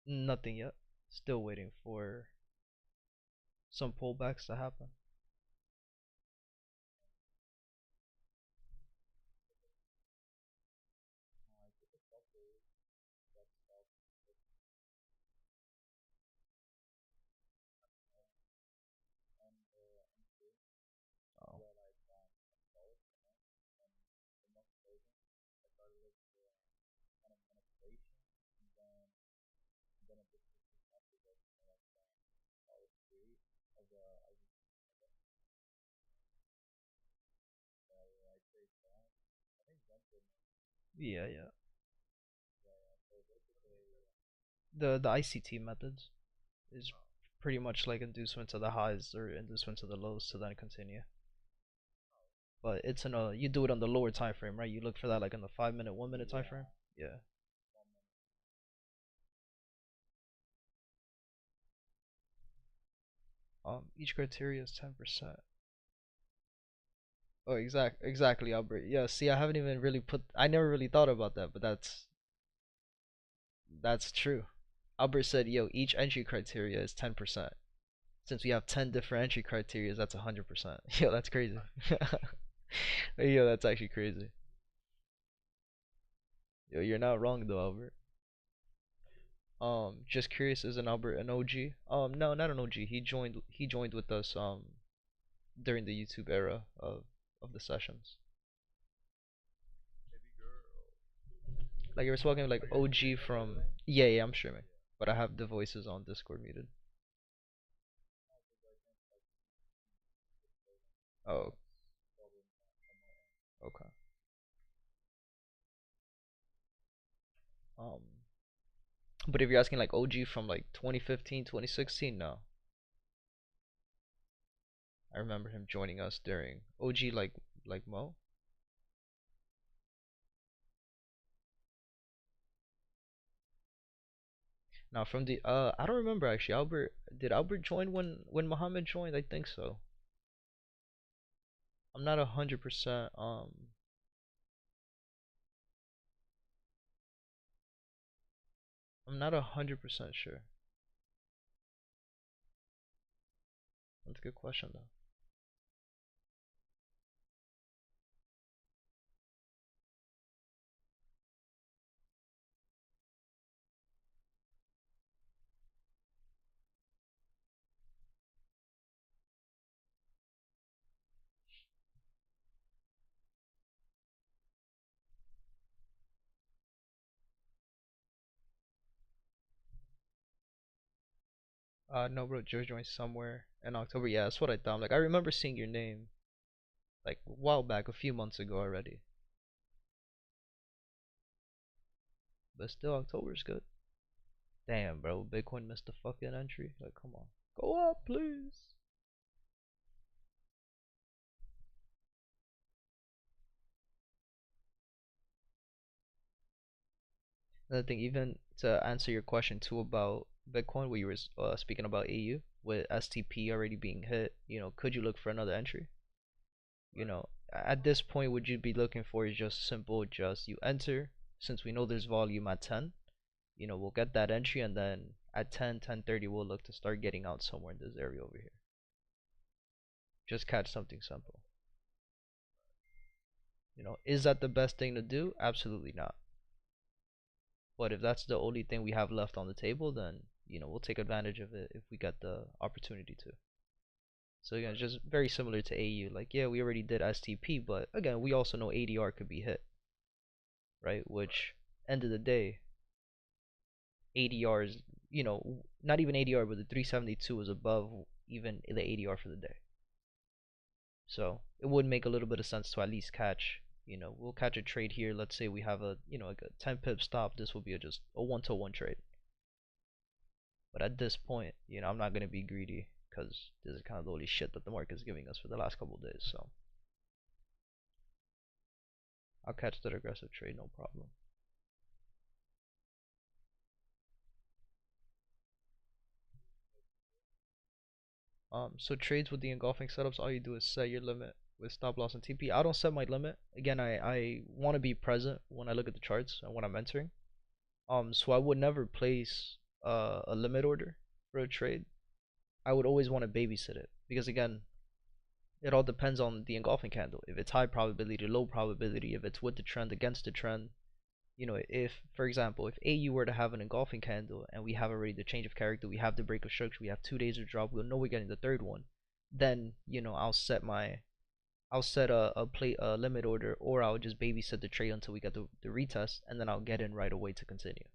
Nothing yet. Still waiting for some pullbacks to happen. Oh. Yeah, yeah. The ICT methods is pretty much like inducement to the highs or inducement to the lows to then continue. But it's in a you do it on the lower time frame, right? You look for that like in the 5 minute, 1 minute time frame. Yeah. Each criteria is 10%. Oh, exactly, Albert. Yeah. See, I haven't even really put. I never really thought about that, but that's true. Albert said, "Yo, each entry criteria is 10%. Since we have 10 different entry criteria, that's 100%. Yo, that's crazy. Yo, that's actually crazy. Yo, you're not wrong though, Albert. Just curious, is an Albert an OG? No, not an OG. He joined with us during the YouTube era of the sessions. Like you were talking like OG from yeah, yeah, I'm streaming. But I have the voices on Discord muted. Oh, okay. Um but if you're asking like OG from like 2015, 2016, no. I remember him joining us during OG like Mo. Now from the I don't remember actually. Albert join when Muhammad joined? I think so. I'm not 100%. I'm not 100% sure. That's a good question though. No, bro, Joe joined somewhere in October. Yeah, that's what I thought. Like, I remember seeing your name like a while back, a few months ago already. But still, October's good. Damn, bro, Bitcoin missed the fucking entry. Like, come on, go up, please. Another thing, even to answer your question too about Bitcoin, where you were speaking about AU with STP already being hit, could you look for another entry? At this point, what you'd be looking for is just simple, just you enter, since we know there's volume at 10, we'll get that entry, and then at 10, 10:30, we'll look to start getting out somewhere in this area over here. Just catch something simple. Is that the best thing to do? Absolutely not. But if that's the only thing we have left on the table, then, we'll take advantage of it if we get the opportunity to. So again, it's just very similar to AU. Like, yeah, we already did STP, but again, we also know ADR could be hit, right? Which, end of the day, ADR is, not even ADR, but the 372 is above even the ADR for the day. So it would make a little bit of sense to at least catch, we'll catch a trade here. Let's say we have a, like a 10 pip stop. This will be just a 1-to-1 trade. But at this point, I'm not going to be greedy because this is kind of the only shit that the market is giving us for the last couple of days. So I'll catch that aggressive trade, no problem. So trades with the engulfing setups, all you do is set your limit with stop loss and TP. I don't set my limit. Again, I want to be present when I look at the charts and when I'm entering. So I would never place a limit order for a trade. I would always want to babysit it because again, it all depends on the engulfing candle. If it's high probability, low probability, if it's with the trend, against the trend. If, for example, if AU were to have an engulfing candle and we have already the change of character, we have the break of structure, we have 2 days of drop, we'll know we're getting the third one. Then, I'll set a limit order, or I'll just babysit the trade until we get the retest, and then I'll get in right away to continue.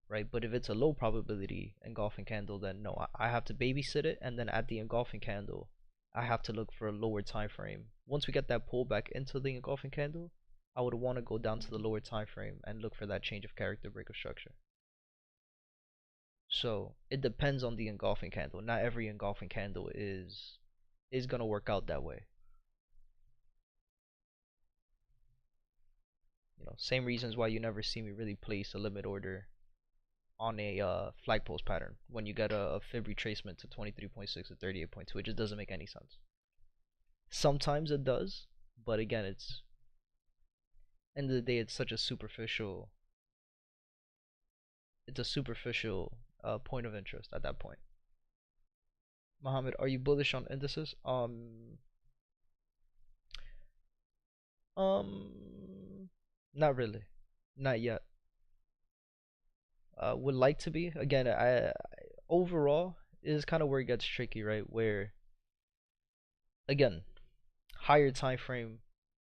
Right? But if it's a low probability engulfing candle, then no, I have to babysit it, and then at the engulfing candle, I have to look for a lower time frame. Once we get that pullback into the engulfing candle, I would want to go down to the lower time frame and look for that change of character, break of structure. So it depends on the engulfing candle. Not every engulfing candle is gonna work out that way. Same reasons why you never see me really place a limit order on a flag post pattern when you get a fib retracement to 23.6 to 38.2. It just doesn't make any sense. Sometimes it does, but again, it's end of the day, it's such a superficial. It's a superficial point of interest at that point. Mohammed, are you bullish on indices? Not really, not yet. Would like to be. Again, I overall is kind of where it gets tricky, right? Where again, higher time frame,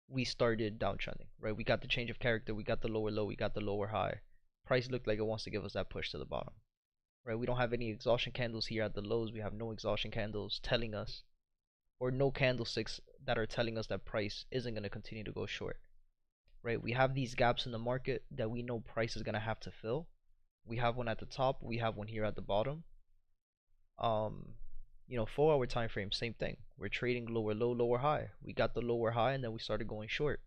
we started downtrending, right? We got the change of character, we got the lower low, we got the lower high. Price looked like it wants to give us that push to the bottom, right? We don't have any exhaustion candles here at the lows. We have no exhaustion candles telling us, or no candlesticks that are telling us that price isn't going to continue to go short, right? We have these gaps in the market that we know price is going to have to fill. We have one at the top, we have one here at the bottom. 4 hour time frame, same thing. We're trading lower low, lower high. We got the lower high and then we started going short.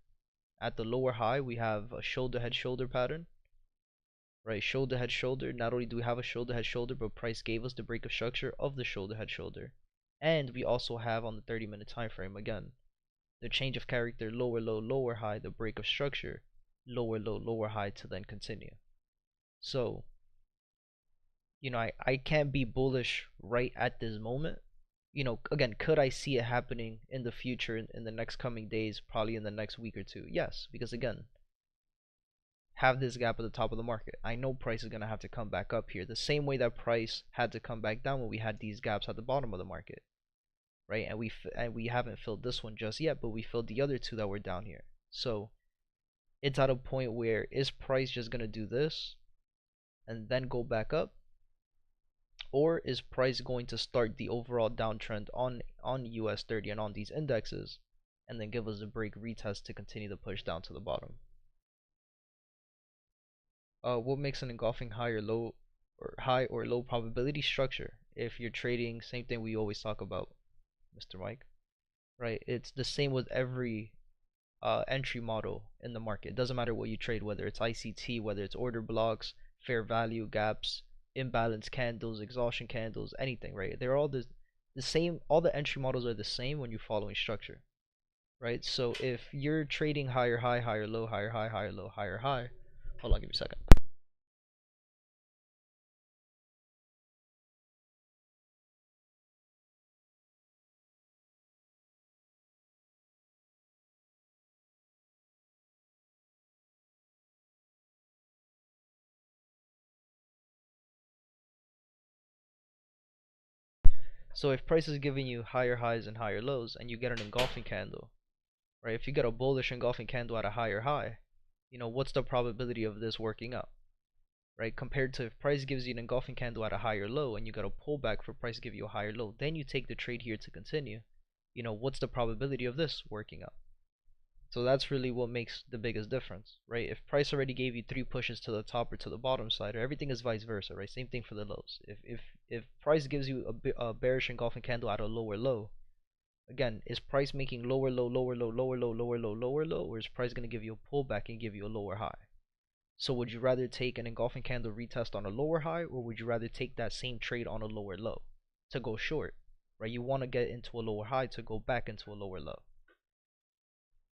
At the lower high, we have a shoulder head shoulder pattern. right? Shoulder head shoulder. Not only do we have a shoulder head shoulder, but price gave us the break of structure of the shoulder head shoulder. And we also have on the 30-minute time frame again the change of character, lower low, lower high, the break of structure, lower low, lower high to then continue. So, I can't be bullish right at this moment. Again, could I see it happening in the future, in the next coming days, probably in the next week or two? Yes, because again, have this gap at the top of the market. I know price is going to have to come back up here the same way that price had to come back down when we had these gaps at the bottom of the market, right? And we haven't filled this one just yet, but we filled the other two that were down here. So it's at a point where is price just going to do this and then go back up, or is price going to start the overall downtrend on US 30 and on these indexes and then give us a break retest to continue the push down to the bottom? What makes an engulfing high or low, or high or low probability structure? If you're trading, same thing we always talk about, Mr. Mike, right? It's the same with every entry model in the market. It doesn't matter what you trade, whether it's ICT, whether it's order blocks, fair value gaps, imbalance candles, exhaustion candles, anything, right? They're all the same. All the entry models are the same when you're following structure, right? So if you're trading higher high, higher low, higher high, higher low, higher high, hold on, give me a second. So if price is giving you higher highs and higher lows, and you get an engulfing candle, right? If you get a bullish engulfing candle at a higher high, what's the probability of this working out, right? Compared to if price gives you an engulfing candle at a higher low and you got a pullback for price to give you a higher low, then you take the trade here to continue. What's the probability of this working out? So that's really what makes the biggest difference, right? If price already gave you three pushes to the top or to the bottom side, or everything is vice versa, right? Same thing for the lows. If price gives you a bearish engulfing candle at a lower low, again, is price making lower low, lower low, lower low, lower low, lower low, or is price going to give you a pullback and give you a lower high? So would you rather take an engulfing candle retest on a lower high, or would you rather take that same trade on a lower low to go short, right? You want to get into a lower high to go back into a lower low.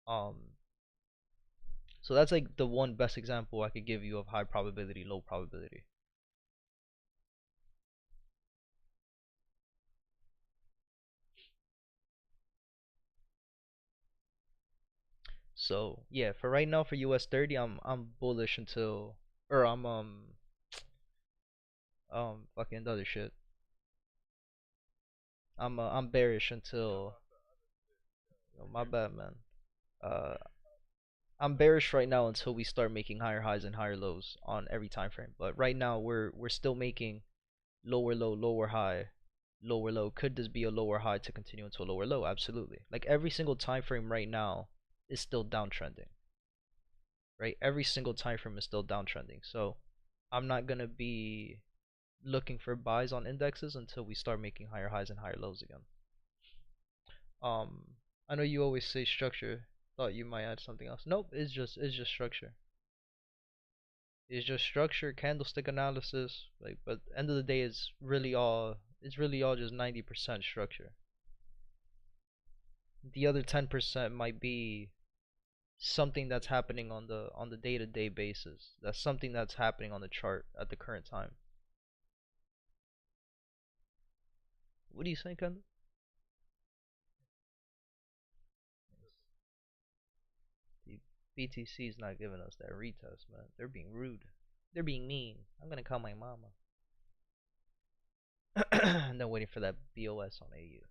Um, so that's like the one best example I could give you of high probability, low probability. So yeah, for right now for US 30, I'm bullish until, or fucking the other shit. I'm bearish until, my bad, man. Uh, I'm bearish right now until we start making higher highs and higher lows on every time frame. But right now we're still making lower low, lower high, lower low. Could this be a lower high to continue into a lower low? Absolutely. Like every single time frame right now is still downtrending, right? Every single time frame is still downtrending. So I'm not gonna be looking for buys on indexes until we start making higher highs and higher lows again. Um, I know you always say structure. Thought you might add something else. Nope, it's just structure. It's just structure, candlestick analysis. Like, but end of the day, it's really all just 90% structure. The other 10% might be something that's happening on the day-to-day basis. That's something that's happening on the chart at the current time. What do you think, Kendall? The BTC is not giving us that retest, man. They're being rude. They're being mean. I'm gonna call my mama. And then waiting for that BOS on AU.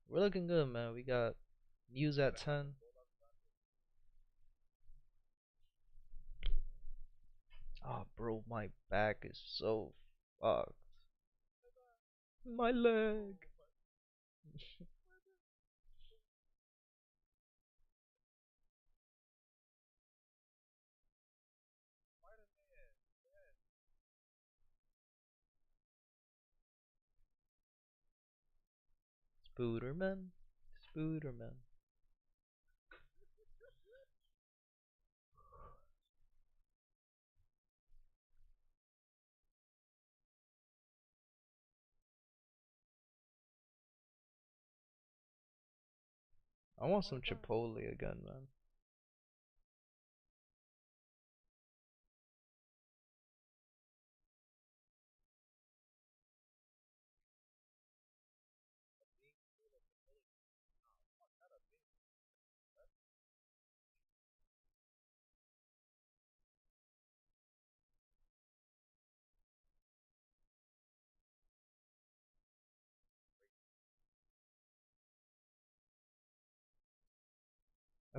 We're looking good, man. We got news at 10. Oh, bro, my back is so fucked. My leg. Spooderman. Spooderman. I want some Chipotle again, man.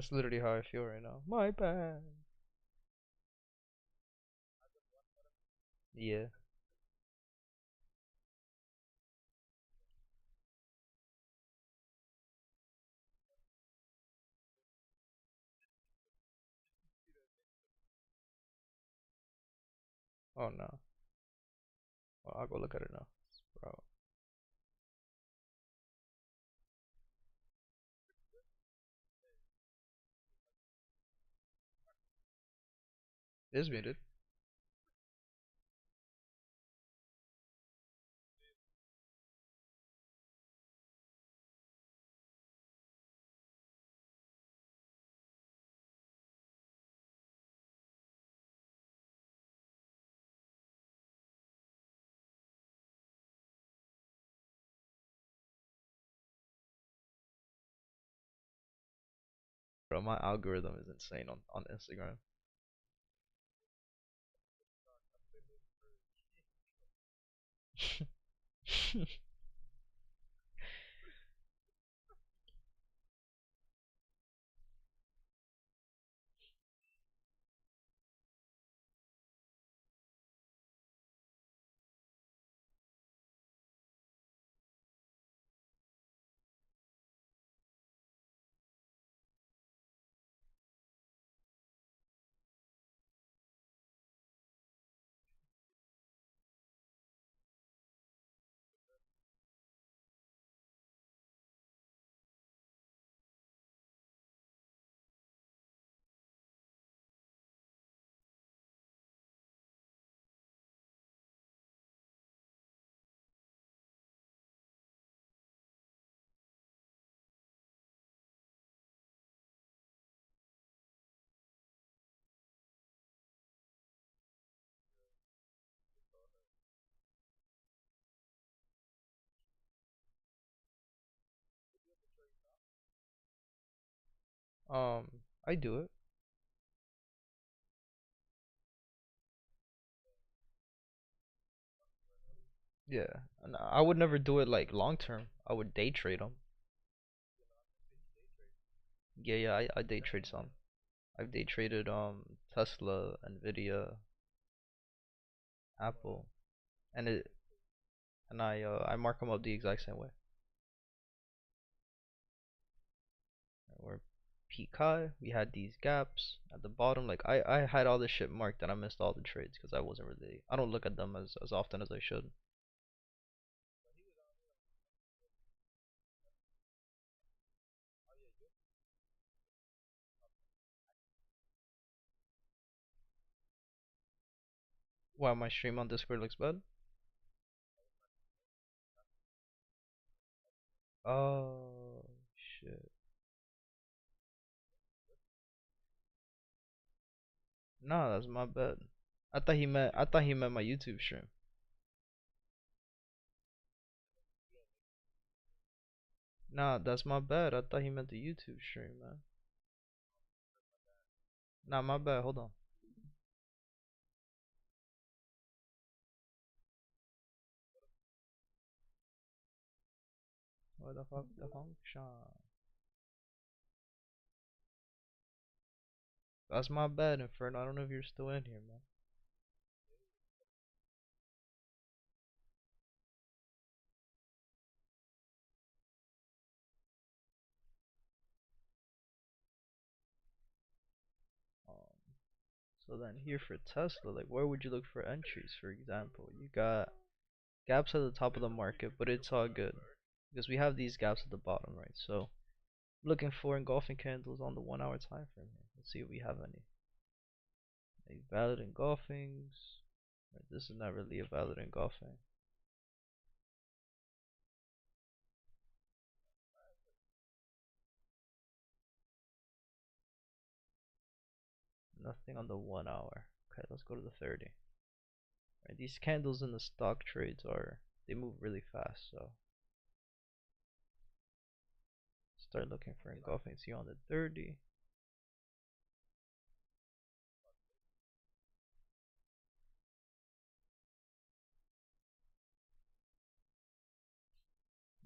That's literally how I feel right now. My bad. Yeah. Oh no. Well, I'll go look at it now. Bro. It is muted. Bro, my algorithm is insane on Instagram. I do it. Yeah. And I would never do it like long term. I would day trade them. Yeah, yeah, I day trade some. I've day traded Tesla, Nvidia, Apple, and I mark them up the exact same way. Where peak high, we had these gaps at the bottom. Like I had all this shit marked and I missed all the trades because I don't look at them as often as I should. Why my stream on Discord looks bad? Oh shit. Nah, that's my bad. I thought he meant my YouTube stream. Nah, that's my bad. I thought he meant the YouTube stream, man. Nah, my bad. Hold on. What the fuck the function? That's my bad, Inferno. I don't know if you're still in here, man. Um, so then here for Tesla, like where would you look for entries? For example, you got gaps at the top of the market, but it's all good because we have these gaps at the bottom, right? So looking for engulfing candles on the 1 hour time frame here. Let's see if we have any. A valid engulfings. Right, this is not really a valid engulfing. Nothing on the 1 hour. Okay, let's go to the 30. Right, these candles in the stock trades they move really fast, so start looking for engulfing. See on the 30.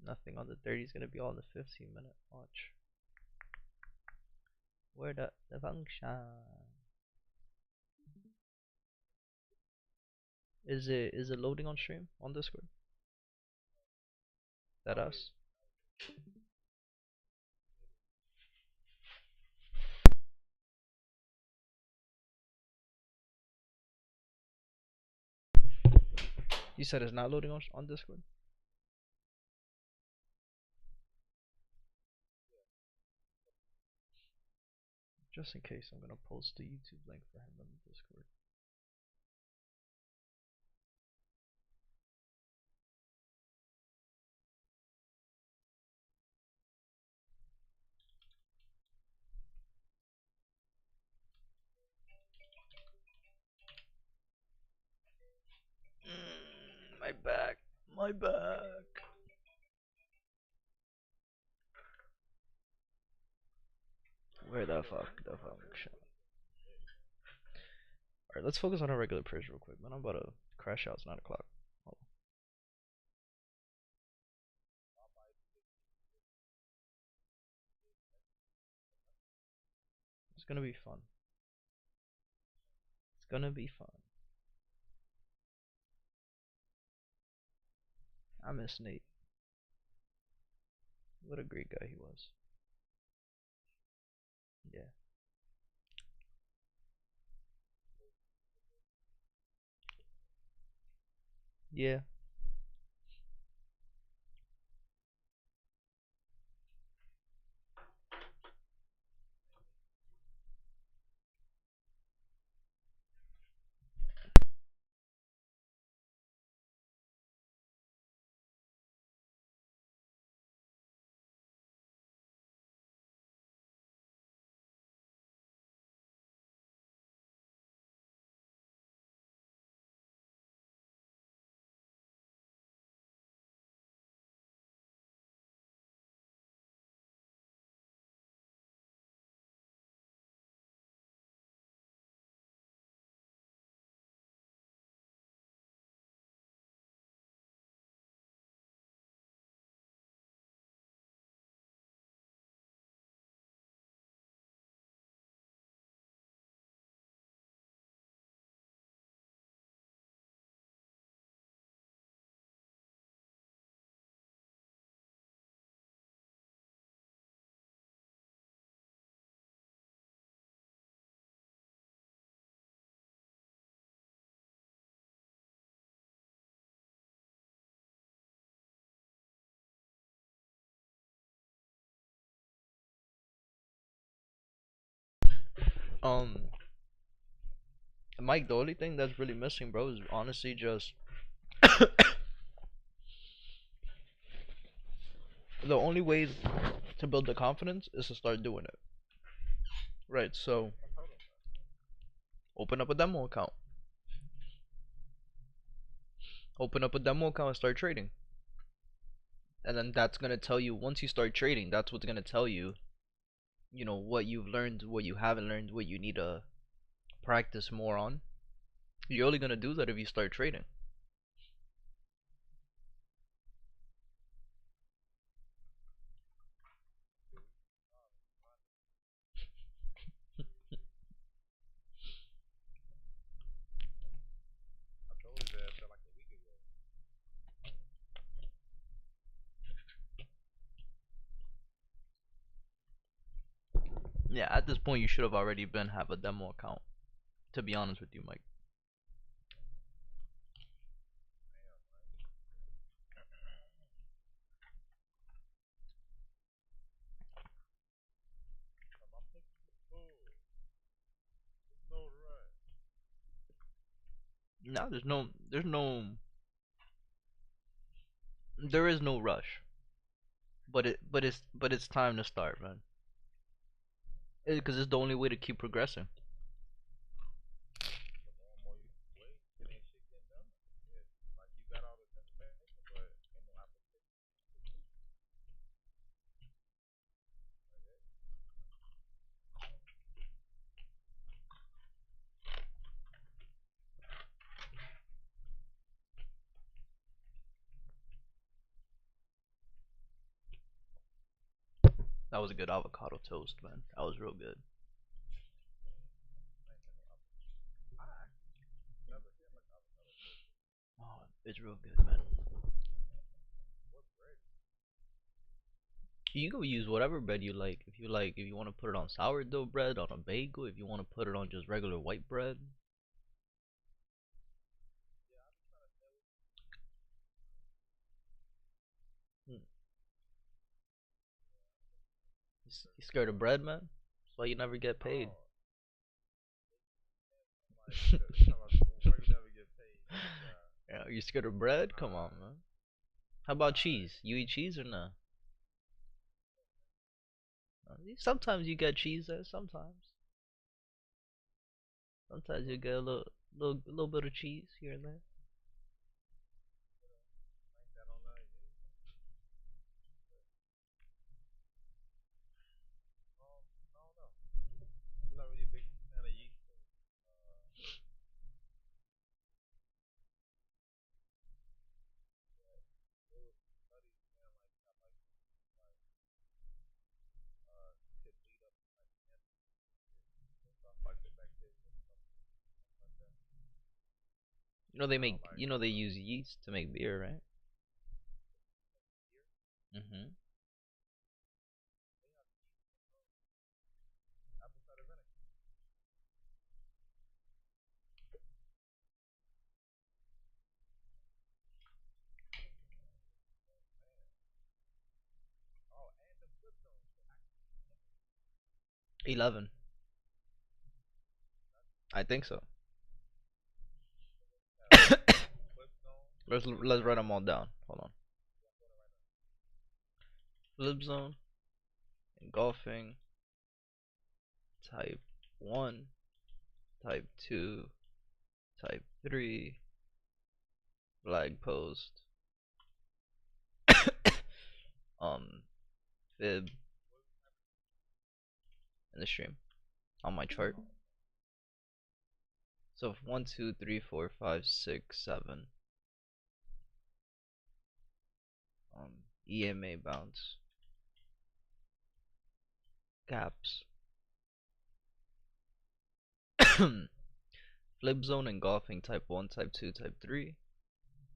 Nothing on the 30 is gonna be all in the 15-minute. Watch. Where the function? Is it loading on stream on Discord? That us? You said it's not loading on Discord? Just in case, I'm gonna post the YouTube link for him on the Discord. My back. My back. Where the fuck the function? Alright, let's focus on our regular pairs real quick, man. I'm about to crash out. It's 9 o'clock. It's gonna be fun. It's gonna be fun. I miss Nate. What a great guy he was. Yeah. Yeah. Um, Mike, the only thing that's really missing, bro, is honestly just the only way to build the confidence is to start doing it. Right, so open up a demo account. Open up a demo account and start trading. And then that's gonna tell you, once you start trading, that's what's gonna tell you, what you've learned, what you haven't learned, what you need to practice more on. You're only gonna do that if you start trading. Yeah, at this point you should have already have a demo account. To be honest with you, Mike. No, there is no rush. But it's time to start, man. Because it's the only way to keep progressing. That was a good avocado toast, man. That was real good. Oh, it's real good, man. You can use whatever bread you like. If you want to put it on sourdough bread, on a bagel, if you want to put it on just regular white bread. Hmm. You scared of bread, man? That's why you never get paid. Yeah, you scared of bread? Come on, man. How about cheese? You eat cheese or not? Sometimes you get cheese there. Sometimes you get a little bit of cheese here and there. You know they use yeast to make beer, right? Mhm. 11. I think so. Let's write them all down. Hold on. Flip zone, engulfing, type 1, type 2, type 3, flag post, um, fib in the stream on my chart. So 1, 2, 3, 4, 5, 6, 7. EMA bounce, gaps, flip zone engulfing type 1, type 2, type 3,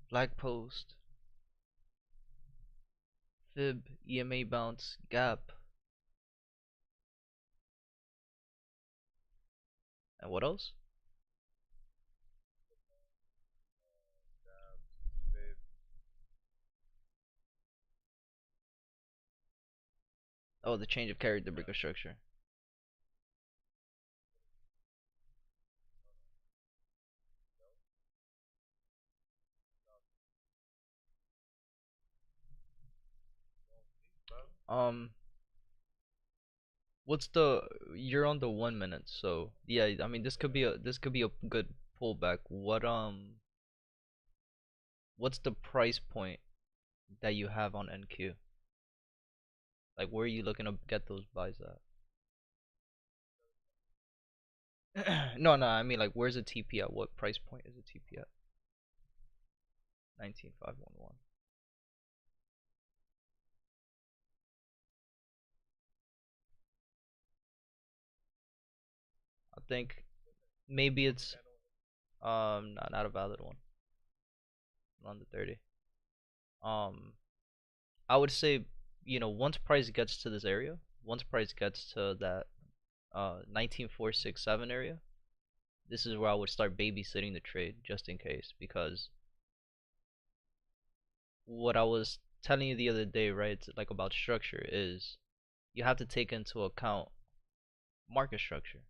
flag post, fib, EMA bounce, gap, and what else? Oh, the change of character break of structure. Um, what's the you're on the 1 minute, so yeah, I mean this could be a good pullback. What's the price point that you have on NQ? Like where are you looking to get those buys at? No, I mean like where's a TP at? What price point is a TP at? 19511. I think maybe it's not a valid one. On the 30. Um I would say, once price gets to this area, once price gets to that 19467 area, this is where I would start babysitting the trade just in case, because what I was telling you the other day, right, like about structure is you have to take into account market structure,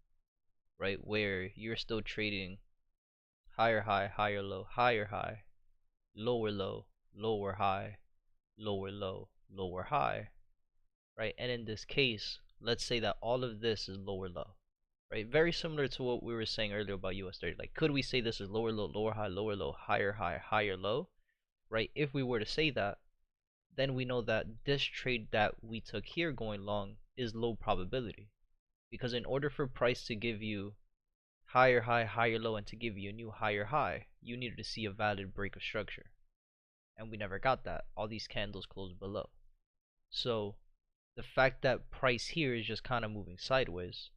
right, where you're still trading higher high, higher low, higher high, lower low, lower high, lower low, lower high, right? And in this case, let's say that all of this is lower low, right? Very similar to what we were saying earlier about US 30. Like, could we say this is lower low, lower low, higher high, higher low, right? If we were to say that, then we know that this trade that we took here going long is low probability. Because in order for price to give you higher high, higher low, and to give you a new higher high, you needed to see a valid break of structure. And we never got that. All these candles closed below. So the fact that price here is just kind of moving sideways,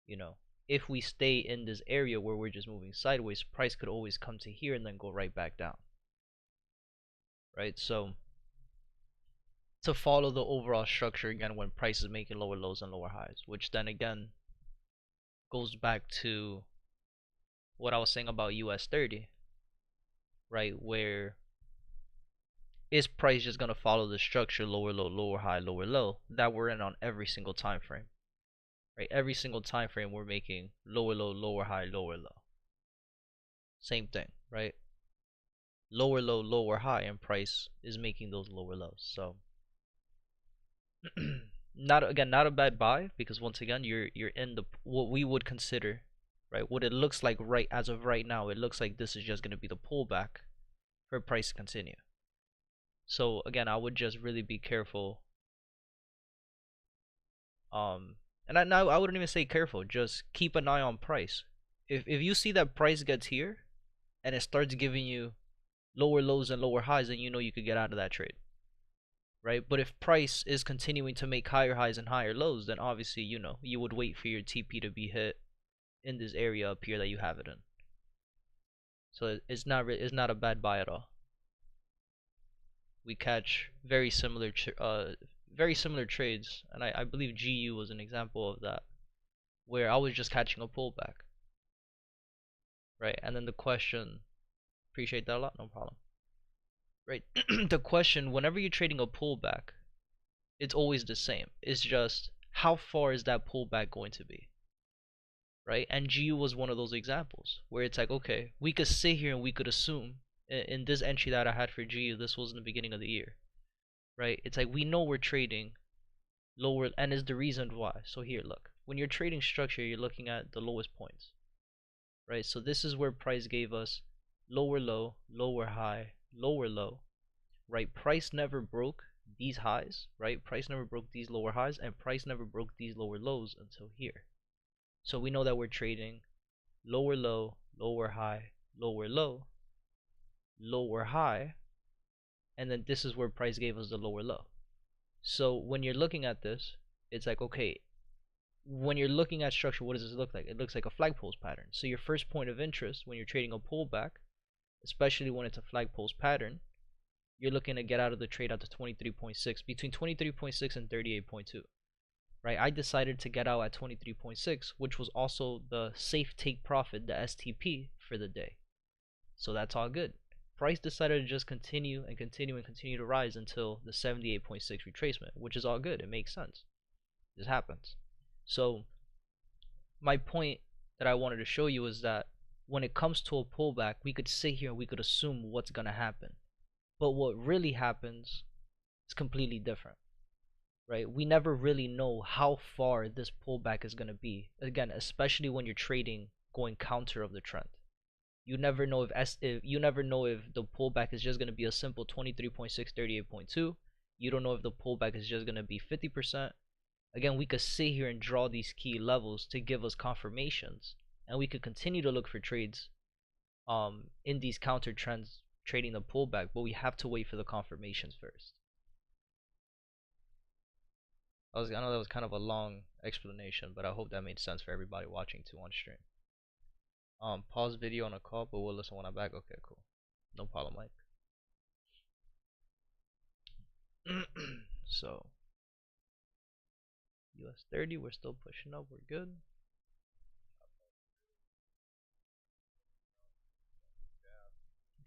you know, if we stay in this area where we're just moving sideways, price could always come to here and then go right back down, right? So to follow the overall structure again, when price is making lower lows and lower highs, which then again goes back to what I was saying about US 30, right? Where is price just going to follow the structure lower low, lower high, lower low that we're in on every single time frame, right? Every single time frame we're making lower low, lower high, lower low. Same thing, right? Lower low, lower high, and price is making those lower lows. So not a bad buy, because once again you're in the what we would consider, right, what it looks like right as of right now, it looks like this is just going to be the pullback for price to continue. So again, I would just really be careful. And I wouldn't even say careful, just keep an eye on price. If you see that price gets here and it starts giving you lower lows and lower highs, then you know you could get out of that trade, right? But if price is continuing to make higher highs and higher lows, then obviously, you know, you would wait for your TP to be hit in this area up here that you have it in. So it's not a bad buy at all. We catch very similar trades, and I believe GU was an example of that, where I was just catching a pullback, right? And then the question, appreciate that a lot, no problem, right? The question, whenever you're trading a pullback, it's always the same. It's just how far is that pullback going to be, right? And GU was one of those examples where it's like, okay, we could sit here and we could assume in this entry that I had for GU, this was in the beginning of the year, right? It's like we know we're trading lower, and is the reason why. So here, look, when you're trading structure, you're looking at the lowest points, right? So this is where price gave us lower low, lower high, lower low, right? Price never broke these highs, right? Price never broke these lower highs, and price never broke these lower lows until here. So we know that we're trading lower low, lower high, lower low, lower high, and then this is where price gave us the lower low. So when you're looking at this, it's like, okay, when you're looking at structure, what does this look like? It looks like a flagpoles pattern. So your first point of interest when you're trading a pullback, especially when it's a flagpoles pattern, you're looking to get out of the trade at the 23.6, between 23.6 and 38.2, right? I decided to get out at 23.6, which was also the safe take profit, the STP for the day. So that's all good. Price decided to just continue and continue and continue to rise until the 78.6 retracement, which is all good. It makes sense. This happens. So my point that I wanted to show you is that when it comes to a pullback, we could sit here and we could assume what's going to happen. But what really happens is completely different, right? We never really know how far this pullback is going to be. Again, especially when you're trading going counter of the trend. You never know if the pullback is just going to be a simple 23.6, 38.2. You don't know if the pullback is just going to be 50%. Again, we could sit here and draw these key levels to give us confirmations, and we could continue to look for trades in these counter trends trading the pullback, but we have to wait for the confirmations first. I know that was kind of a long explanation, but I hope that made sense for everybody watching too on stream. Pause video on a call, but we'll listen when I'm back. Okay, cool. No problem, Mike. So US 30, we're still pushing up, we're good.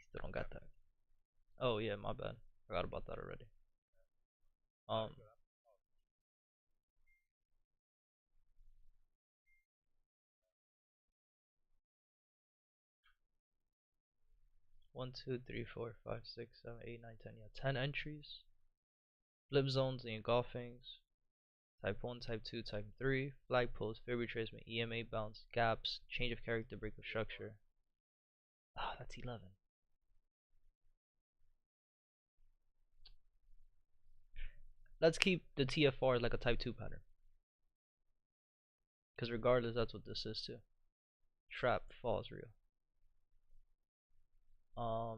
Still don't got that. Oh yeah, my bad. Forgot about that already. 1, 2, 3, 4, 5, 6, 7, 8, 9, 10. Yeah, 10 entries. Flip zones, the engulfings. Type 1, Type 2, Type 3. Flag post, fair retracement, EMA bounce, gaps, change of character, break of structure. Ah, that's 11. Let's keep the TFR like a Type 2 pattern. Because regardless, that's what this is too. Trap, falls real. I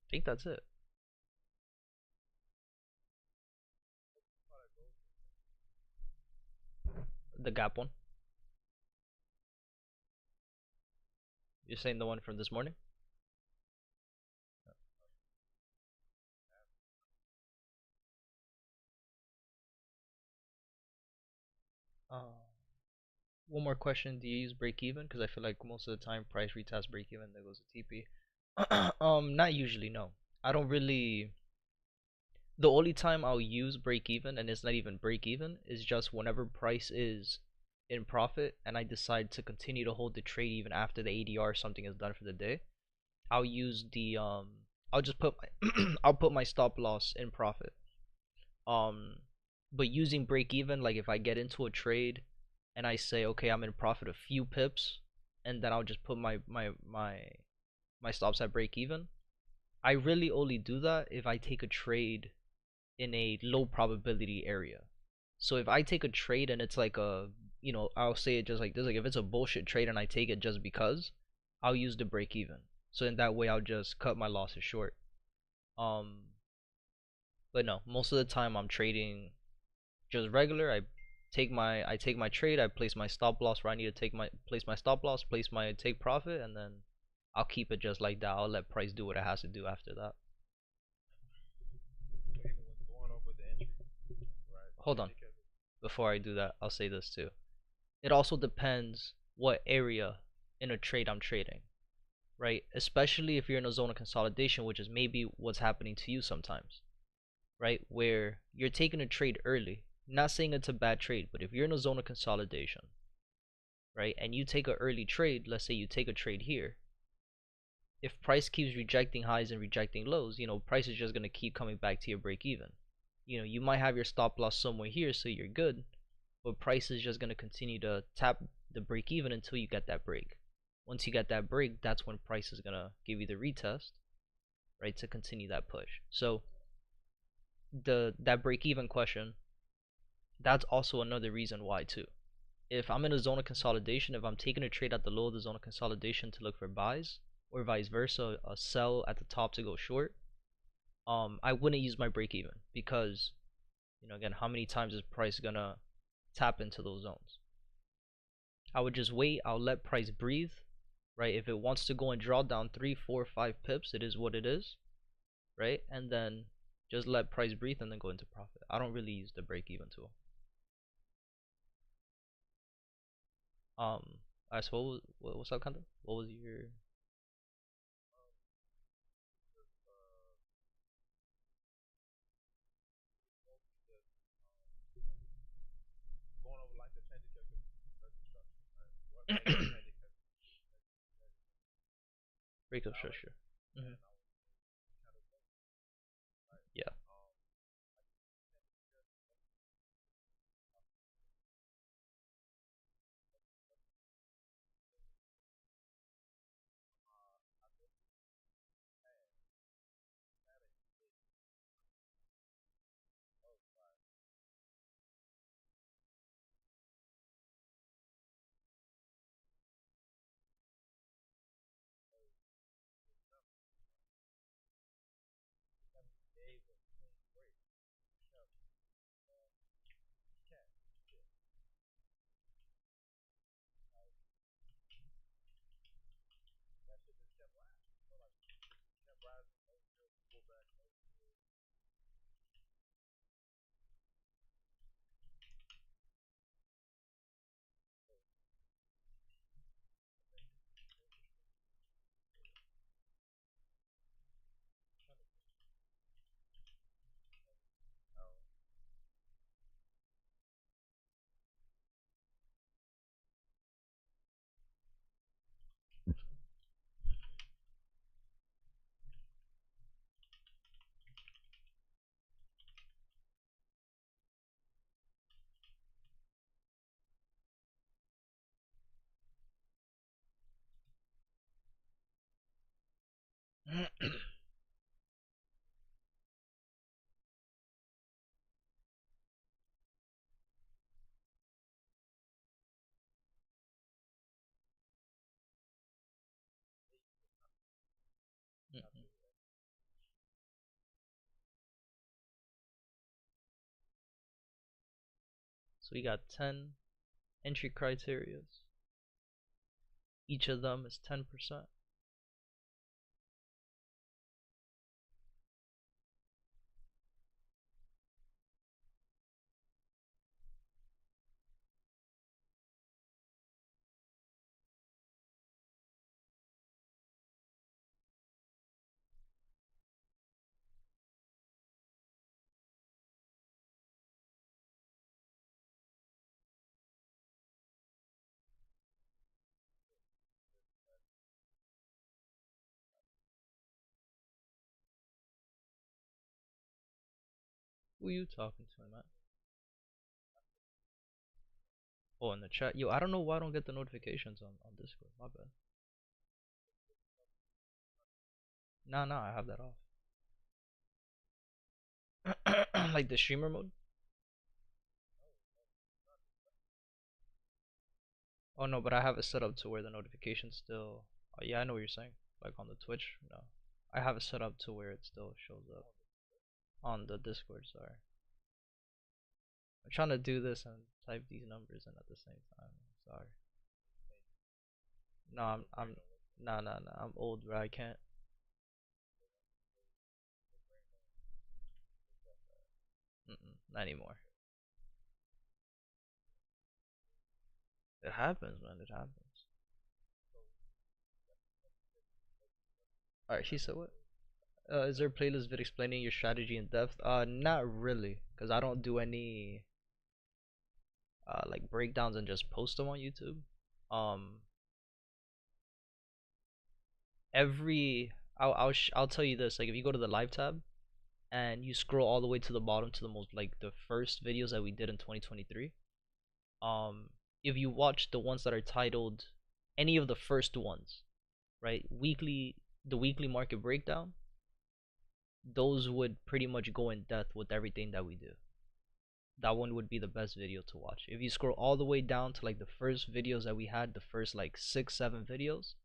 think that's it. The gap one. You're saying the one from this morning? One more question. Do you use break even? Because I feel like most of the time price retest break even that goes to TP. Not usually, no. I don't really. The only time I'll use break even, and it's not even break even, is just whenever price is in profit and I decide to continue to hold the trade even after the ADR or something is done for the day. I'll use the I'll just put my I'll put my stop loss in profit. Um, but using break even, like if I get into a trade and I say, okay, I'm in profit a few pips, and then I'll just put my stops at break even. I really only do that if I take a trade in a low probability area. So if I take a trade and it's like a, I'll say it just like this, like if it's a bullshit trade and I take it just because, I'll use the break even. So in that way I'll just cut my losses short. Um, but no, most of the time I'm trading just regular. I take my trade, I place my stop loss where I need to place my stop loss, place my take profit, and then I'll keep it just like that. I'll let price do what it has to do after that. So even when going over the entry, right? Hold on. Before I do that, I'll say this too. It also depends what area in a trade I'm trading, right? Especially if you're in a zone of consolidation, which is maybe what's happening to you sometimes, right? Where you're taking a trade early. Not saying it's a bad trade, but if you're in a zone of consolidation, right, and you take an early trade, let's say you take a trade here, if price keeps rejecting highs and rejecting lows, price is just going to keep coming back to your break even. You might have your stop loss somewhere here, so you're good, but price is just going to continue to tap the break even until you get that break. Once you get that break, that's when price is going to give you the retest, right, to continue that push. So that break even question, that's also another reason why too. If I'm in a zone of consolidation, if I'm taking a trade at the low of the zone of consolidation to look for buys, or vice versa, a sell at the top to go short, I wouldn't use my break even because, again, how many times is price gonna tap into those zones? I would just wait. I'll let price breathe, right? If it wants to go and draw down 3, 4, 5 pips, it is what it is, right? And then just let price breathe and then go into profit. I don't really use the break even tool. I suppose what's up, Kanta? What was your Going over like the handicap versus structure, right? What makes the handicap breakup valid? structure? And Hmm. I was kind of right. Yeah. Mhm. So we got 10, entry criterias. Each of them is 10%. Who you talking to, man? Oh, in the chat. Yo, I don't know why I don't get the notifications on Discord. My bad. Nah, I have that off. Like the streamer mode? Oh no, but I have it set up to where the notifications still. Oh, yeah, I know what you're saying. Like on the Twitch, no. I have it set up to where it still shows up on the Discord. Sorry, I'm trying to do this and type these numbers in at the same time. Sorry. No, I'm no. I'm old, bro. I can't. Not anymore. It happens, man. It happens. All right, she said what? Is there a playlist vid explaining your strategy in depth? Not really, cause I don't do any like breakdowns and just post them on YouTube. Um, every I'll tell you this. Like if you go to the live tab and you scroll all the way to the bottom to the most like the first videos that we did in 2023. Um, if you watch the ones that are titled any of the first ones, right? The weekly market breakdown, those would pretty much go in depth with everything that we do. That one would be the best video to watch. If you scroll all the way down to like the first videos that we had, the first like 6, 7 videos,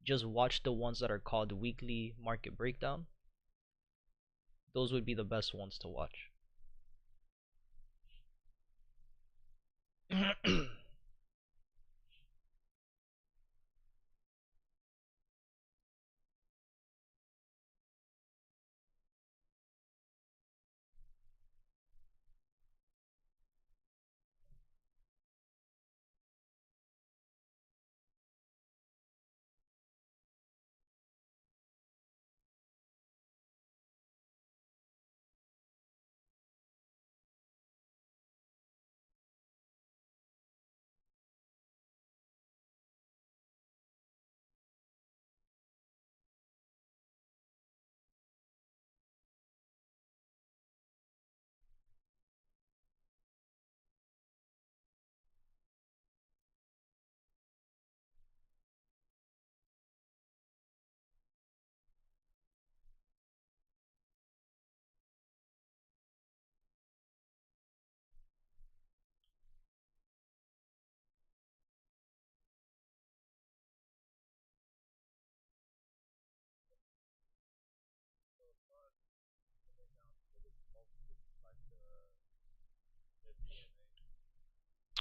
just watch the ones that are called weekly market breakdown. Those would be the best ones to watch.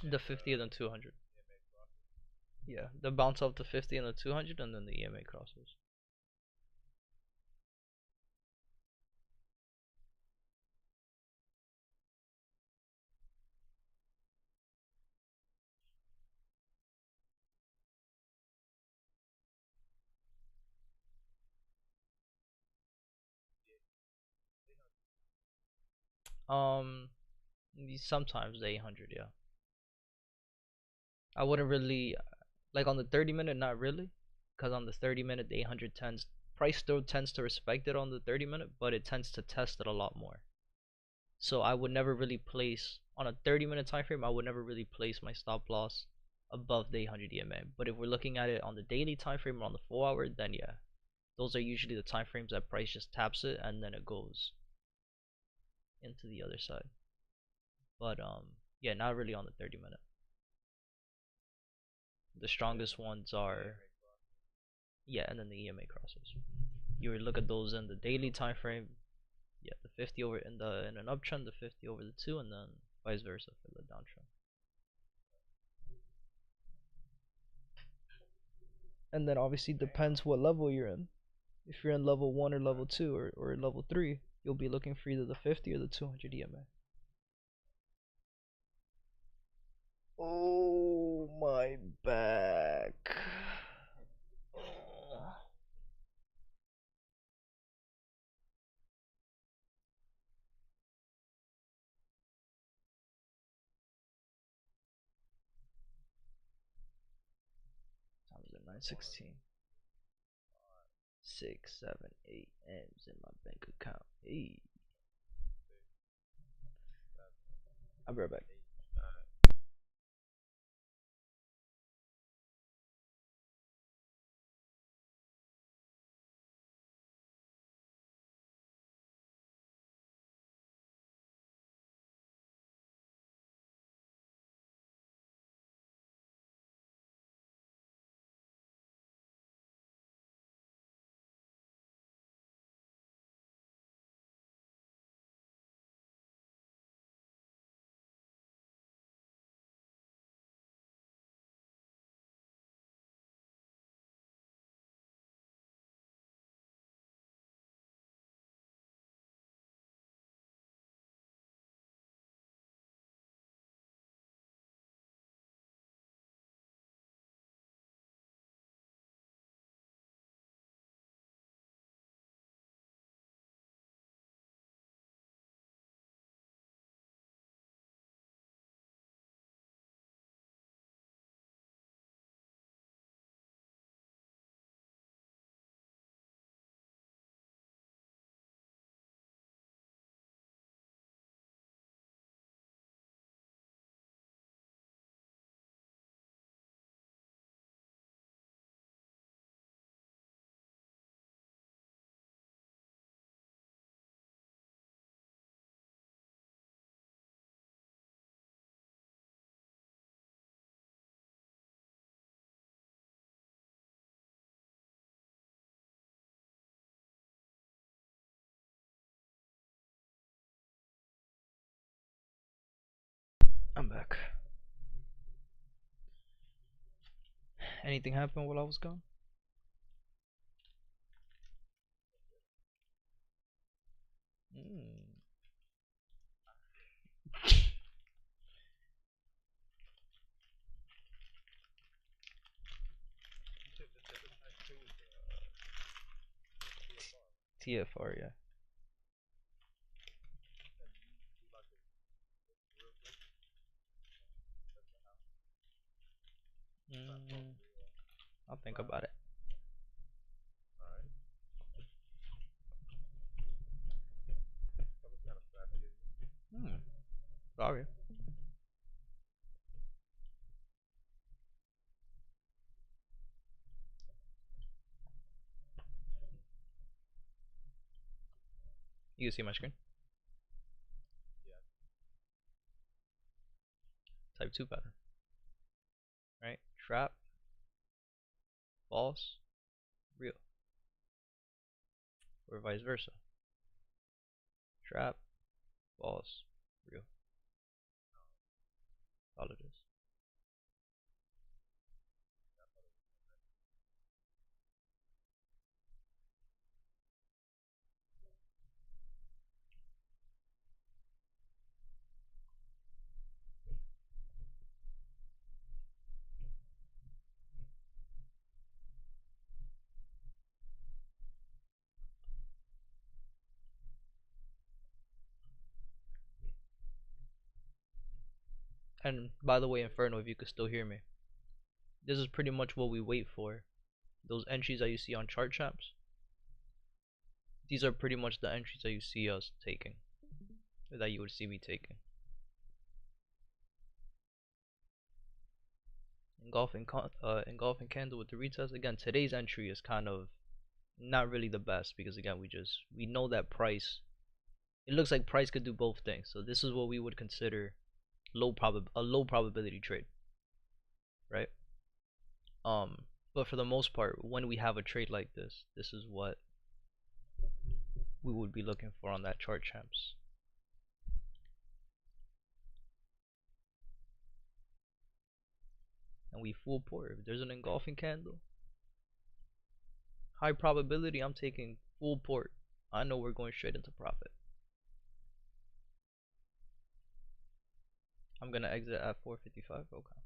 The 50 and the 200. Yeah, the bounce off the 50 and the 200, and then the EMA crosses. Um, sometimes the 800, yeah. I wouldn't really like on the 30 minute, not really, because on the 30 minute, the 800 tends price still tends to respect it on the 30 minute, but it tends to test it a lot more. So I would never really place on a 30-minute time frame. I would never really place my stop loss above the 800 EMA. But if we're looking at it on the daily time frame or on the 4 hour, then yeah, those are usually the time frames that price just taps it and then it goes into the other side. But yeah, not really on the 30 minute. The strongest ones are yeah, and then the EMA crosses. You would look at those in the daily time frame. Yeah, the 50 over in an uptrend, the 50 over the 2, and then vice versa for the downtrend. And then obviously depends what level you're in. If you're in level 1 or level 2 or level 3, you'll be looking for either the 50 or the 200 EMA. Oh, my back. Time is at 9:16. 6, 7, 8 M's in my bank account. Hey, I'll be right back. I'm back. Anything happened while I was gone? Mm. TFR, yeah. Mm, I'll think about it. Hmm. Sorry. You can see my screen. Type 2 pattern. Right? Trap, false, real. Or vice versa. Trap, false, real. All it is. And by the way, Inferno, if you could still hear me, this is pretty much what we wait for. Those entries that you see on chart champs, these are pretty much the entries that you see us taking, or that you would see me taking. Engulfing candle with the retest. Again, today's entry is kind of not really the best because again, we know that price. It looks like price could do both things. So this is what we would consider a low probability trade, right? But for the most part, when we have a trade like this is what we would be looking for on that chart champs. And we full pour. If there's an engulfing candle, high probability, I'm taking full port. I know we're going straight into profit. I'm gonna exit at 455. Okay.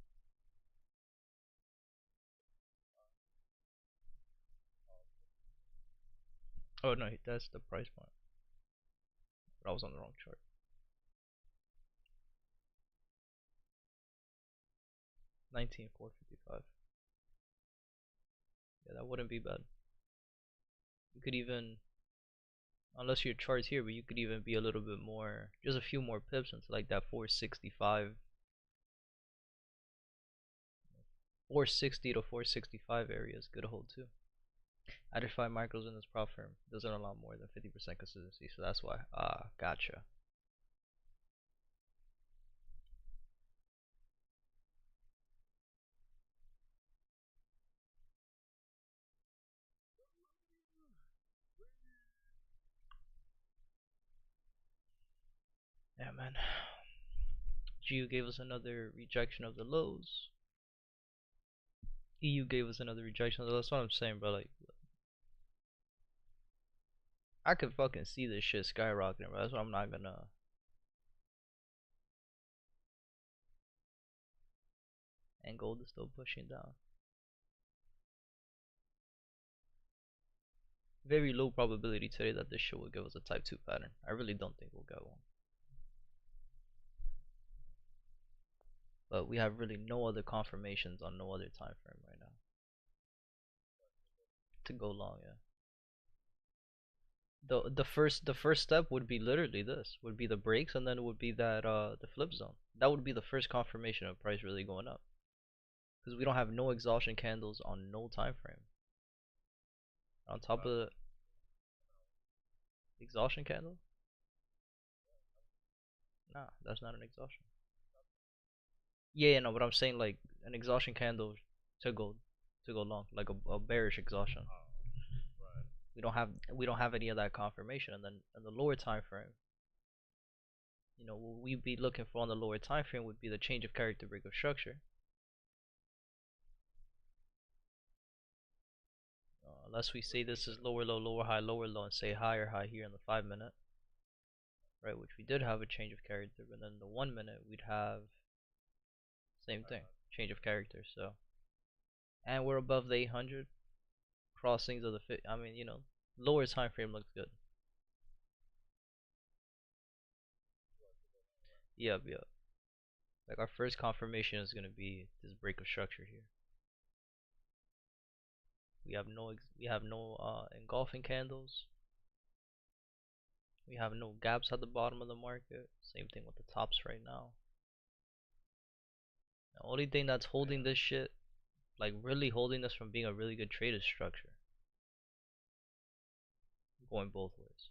Oh no, that's the price point. But I was on the wrong chart. 19,455. Yeah, that wouldn't be bad. You could even, unless your chart's here, but you could even be a little bit more, just a few more pips into like that 465, 460 to 465 area is good to hold too. Added 5 micros in this prop firm doesn't allow more than 50% consistency, so that's why. Ah, gotcha. Yeah, man. GU gave us another rejection of the lows. EU gave us another rejection of the lows. That's what I'm saying, bro. Like, I could fucking see this shit skyrocketing, bro. That's what I'm not gonna. And gold is still pushing down. Very low probability today that this shit will give us a type 2 pattern. I really don't think we'll get one. But we have really no other confirmations on no other time frame right now to go long. Yeah. The first step would be literally this. Would be the breaks, and then it would be that the flip zone. That would be the first confirmation of price really going up. Because we don't have no exhaustion candles on no time frame. On top of the exhaustion candle? Nah, that's not an exhaustion. Yeah, no, but I'm saying like an exhaustion candle to go long, like a bearish exhaustion. We don't have any of that confirmation, and then in the lower time frame, what we'd be looking for on the lower time frame would be the change of character break of structure. Unless we say this is lower low, lower high, lower low, and say higher high here in the 5 minute, right? Which we did have a change of character, but then the 1 minute we'd have same thing, change of character. So, and we're above the 800 crossings of the fit. I mean, lower time frame looks good. Yep, yep. Like our first confirmation is gonna be this break of structure here. We have no engulfing candles. We have no gaps at the bottom of the market. Same thing with the tops right now. The only thing that's holding this shit, like really holding this from being a really good trade, is structure. Going both ways.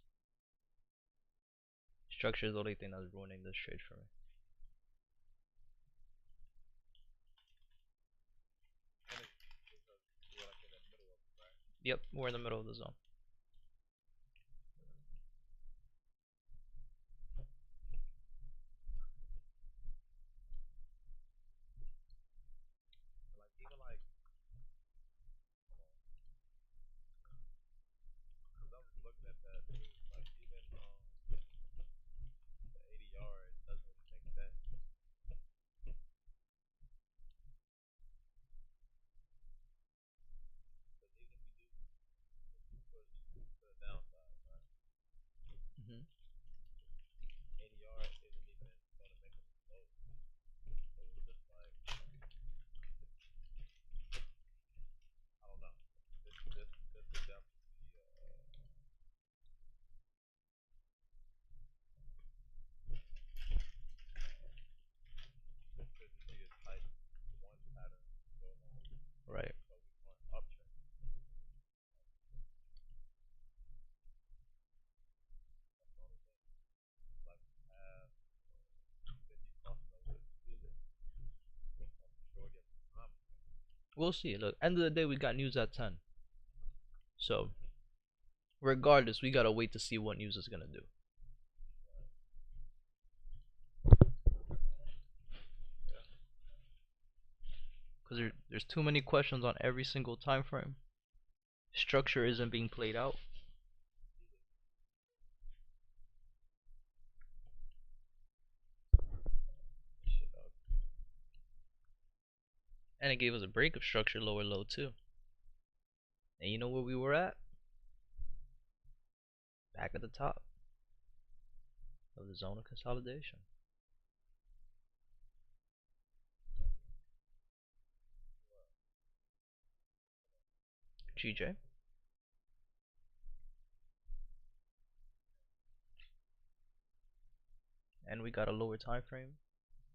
Structure is the only thing that's ruining this trade for me. Yep, we're in the middle of the zone. Hmm. Right. We'll see. Look, end of the day, we got news at 10. So, regardless, we gotta wait to see what news is gonna do. Because there's too many questions on every single time frame. Structure isn't being played out. And it gave us a break of structure lower low too. And you know where we were at? Back at the top of the zone of consolidation. GJ. And we got a lower time frame.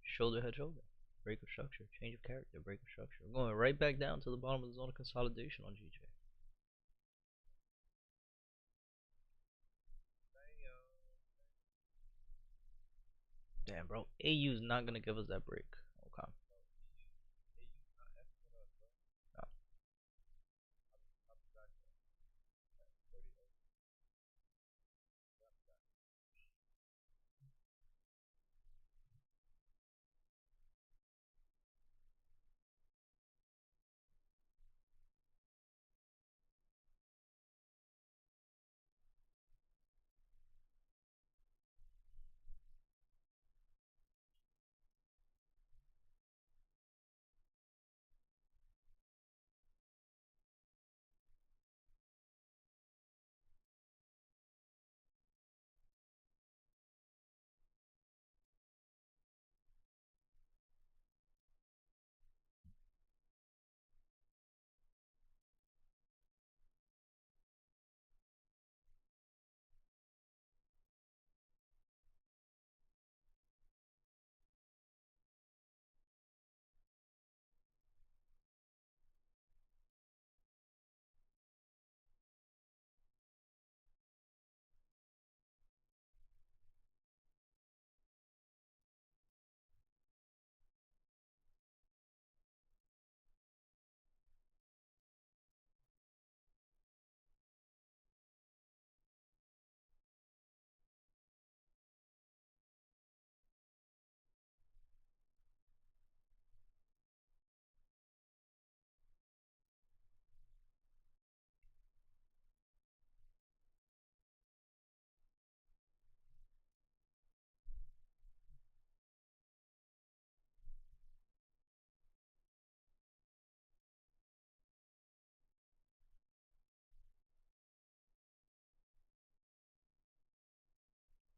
Shoulder, head, shoulder. Break of structure. Change of character. Break of structure. We're going right back down to the bottom of the zone of consolidation on GJ. Damn, bro. AU is not gonna give us that break. Okay. No.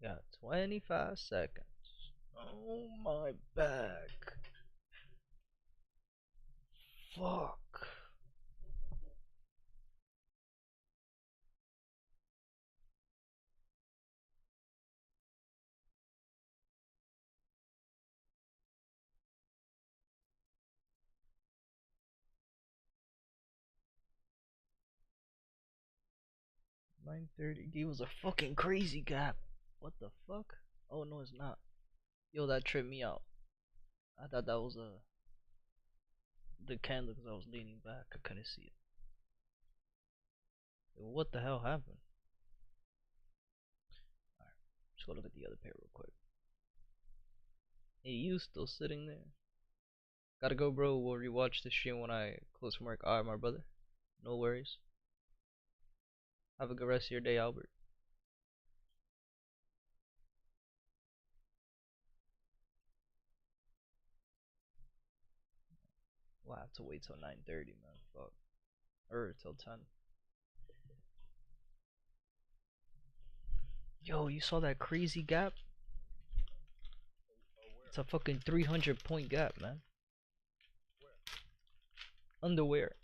Got 25 seconds. Oh my back. Fuck. $9.30 gave us a fucking crazy gap. What the fuck? Oh no, it's not. Yo, that tripped me out. I thought that was the candle because I was leaning back. I couldn't see it. Yo, what the hell happened? Alright, let's go look at the other pair real quick. Hey, you still sitting there? Gotta go, bro. We'll rewatch the stream when I close from work. Alright, my brother. No worries. Have a good rest of your day, Albert. We'll have to wait till 9:30, man. Fuck. Or till 10. Yo, you saw that crazy gap? It's a fucking 300-point gap, man. Underwear.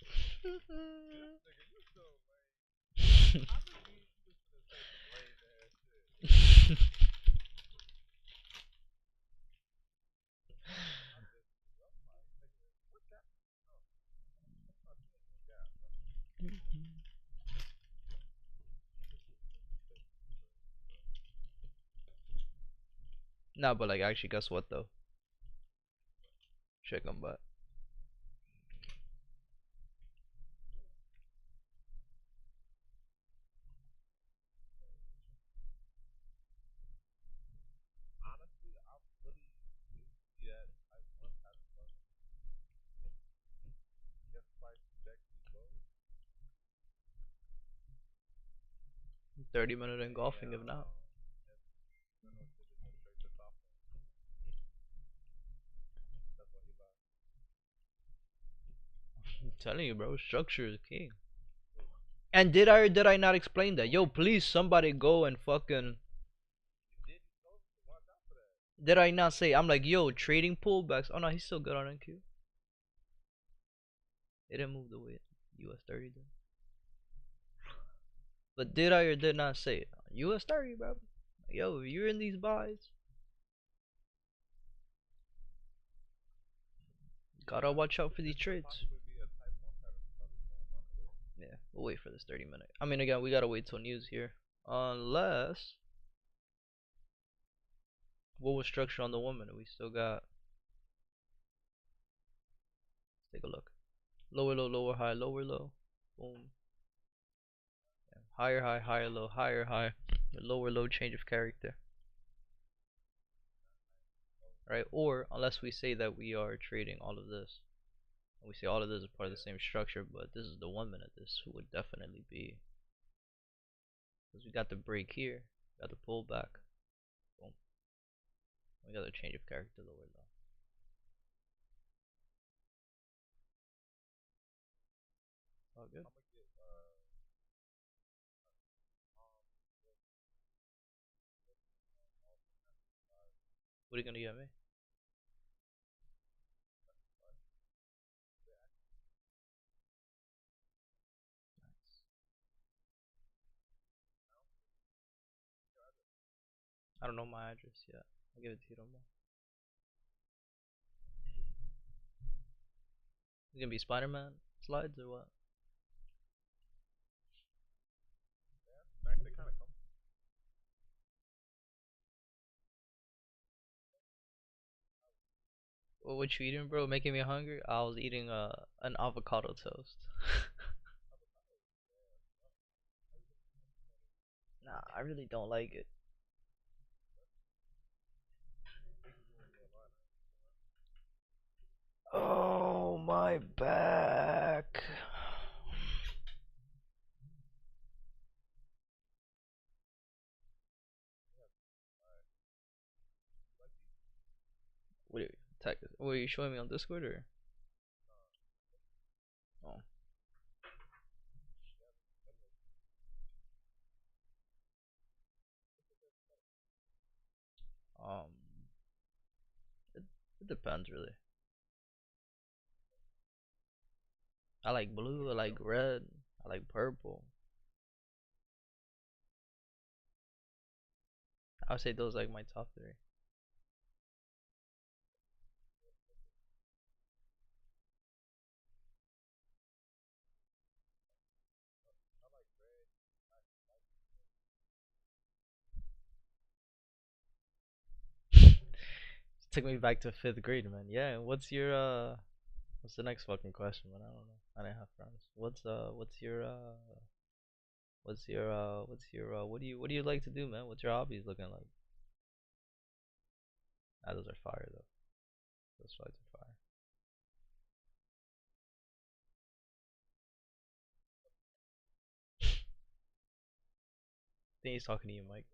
Nah, but like, actually, guess what though? Check them, but 30-minute engulfing, if not. I'm telling you, bro, structure is king. And did I or did I not explain that? Yo, please, somebody go and fucking. Did I not say? I'm like, yo, trading pullbacks. Oh no, he's still good on NQ. It didn't move the way US 30 did. But did I or did not say it? US 30, bro. Yo, if you're in these buys, gotta watch out for these trades. Yeah, we'll wait for this 30-minute. I mean, again, we gotta wait till news here. Unless. What was structure on the 1 minute? We still got. Let's take a look. Lower low, lower high, lower low. Boom. Yeah. Higher high, higher low, higher high. Lower low, change of character. Right? Or unless we say that we are trading all of this. And we say all of this is part of the same structure, but this is the 1 minute. This would definitely be. Because we got the break here. Got the pullback. Boom. We got the change of character lower low. All good. What are you gonna get me? I don't know my address yet. I'll give it to you tomorrow. You gonna be Spider-Man slides or what? What you eating, bro? Making me hungry? I was eating an avocado toast. Nah, I really don't like it. Oh, my back. What are you, what are you showing me on Discord or? Oh, um, it, it depends really. I like blue. I like red. I like purple. I would say those like my top three. Took me back to fifth grade, man. Yeah. What's the next fucking question, man? I don't know. I didn't have friends. What do you like to do, man? What's your hobbies looking like? Ah, those are fire though. Those slides are fire. I think he's talking to you, Mike.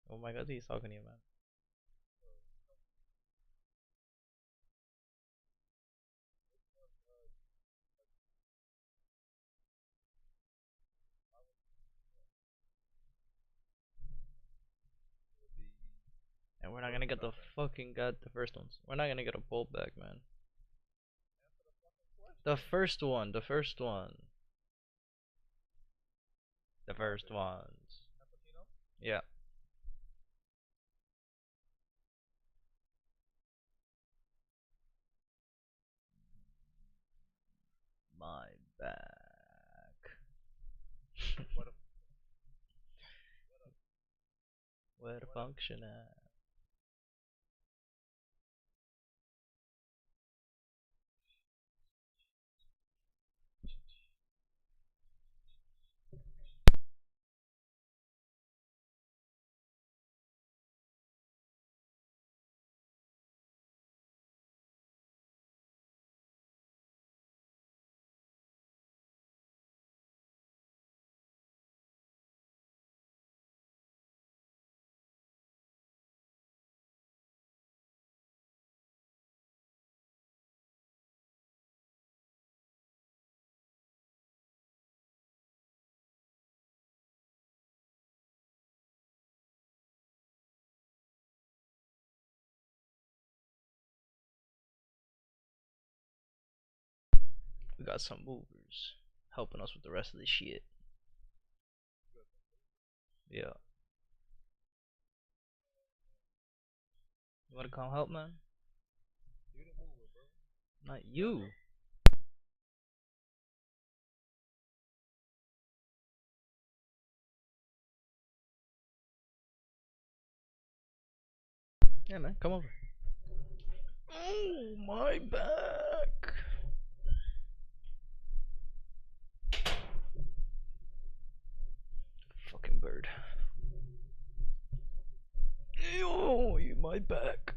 Oh my god, I think he's talking to you, man. And we're not gonna get the fucking the first ones. We're not gonna get a pullback, man. The first one, the first one, the first ones. Yeah, my back. Where the function at? We got some movers helping us with the rest of the shit. Yeah. You wanna come help, man? Not you. Yeah, man, come over. Oh, my back. Fucking bird. Oh, you my back.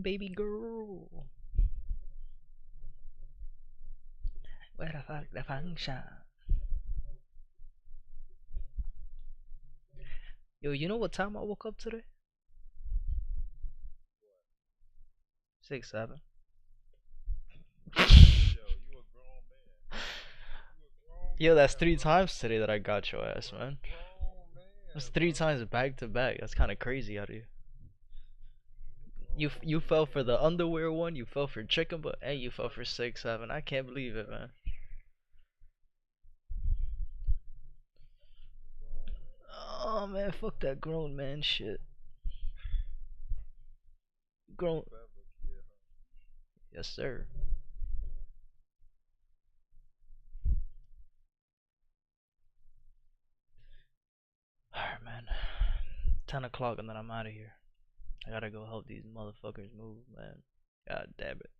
Baby girl. Where the fuck the function? Yo, you know what time I woke up today? 6, 7. Yo, that's 3 times today that I got your ass, man. That's 3 times back to back. That's kind of crazy out of you. You fell for the underwear one, you fell for chicken butt, and you fell for 6, 7. I can't believe it, man. Oh man, fuck that grown man shit. Grown. Yes, sir. Alright, man. 10 o'clock and then I'm out of here. I gotta go help these motherfuckers move, man. God damn it.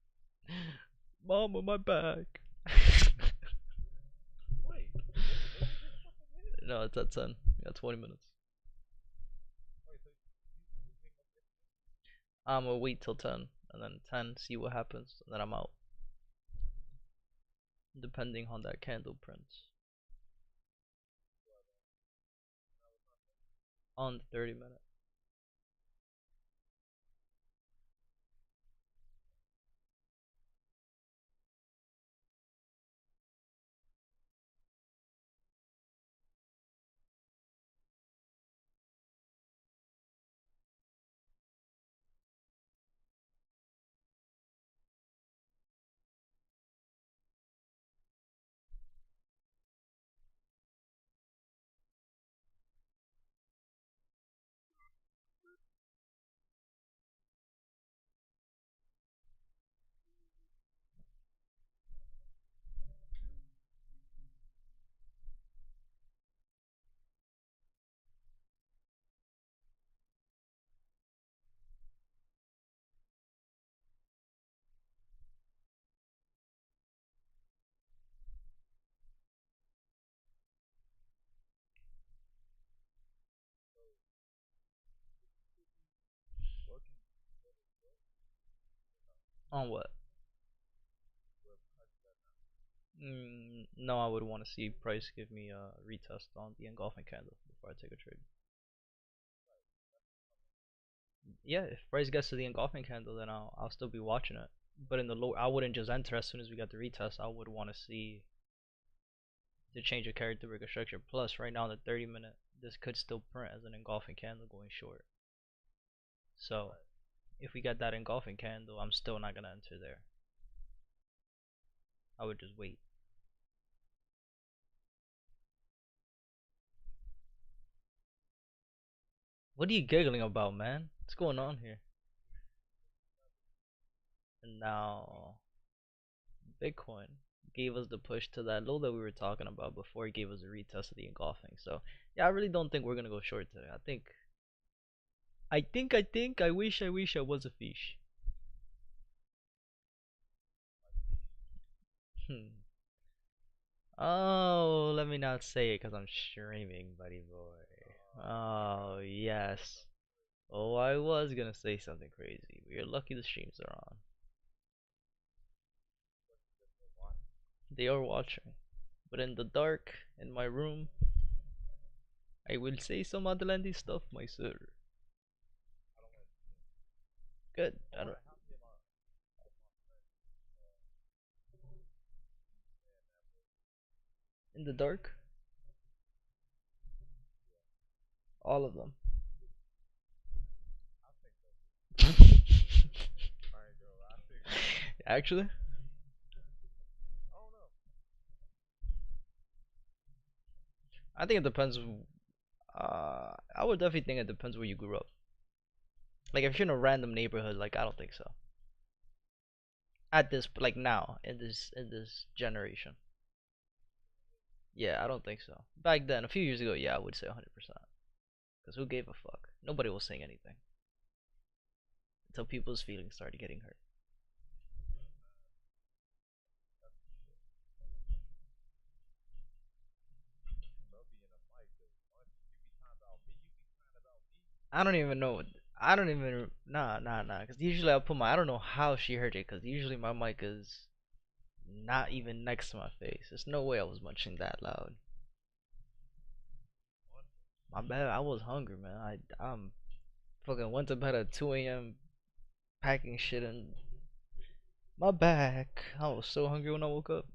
Mom on my back. No, it's at 10. Yeah, 20 minutes. I'm gonna wait till 10 and then 10, see what happens, and then I'm out. Depending on that candle prints. On the 30 minute. On what? No, I would want to see price give me a retest on the engulfing candle before I take a trade. Yeah, if price gets to the engulfing candle, then I'll still be watching it. But in the low, I wouldn't just enter as soon as we got the retest. I would want to see the change of characteristic structure. Plus, right now in the 30 minute, this could still print as an engulfing candle going short. So, if we get that engulfing candle, I'm still not gonna enter there. I would just wait. What are you giggling about, man? What's going on here? And now, Bitcoin gave us the push to that low that we were talking about before it gave us a retest of the engulfing. So, yeah, I really don't think we're gonna go short today. I wish I was a fish. Hmm. Oh, let me not say it because I'm streaming, buddy boy. Oh, yes. Oh, I was gonna say something crazy. But you're lucky the streams are on. They are watching. But in the dark, in my room, I will say some outlandish stuff, my sir. Good. I don't. In the dark, all of them. Actually, I think it depends. I would definitely think it depends where you grew up. Like if you're in a random neighborhood, like I don't think so. At this, like now in this generation, yeah, I don't think so. Back then, a few years ago, yeah, I would say 100%. Cause who gave a fuck? Nobody was saying anything until people's feelings started getting hurt. I don't even know. I don't even. Nah. Cause usually I put my. I don't know how she heard it. Cause usually my mic is not even next to my face. There's no way I was munching that loud. My bad. I was hungry, man. I'm fucking went to bed at 2 a.m. packing shit in my bag. I was so hungry when I woke up.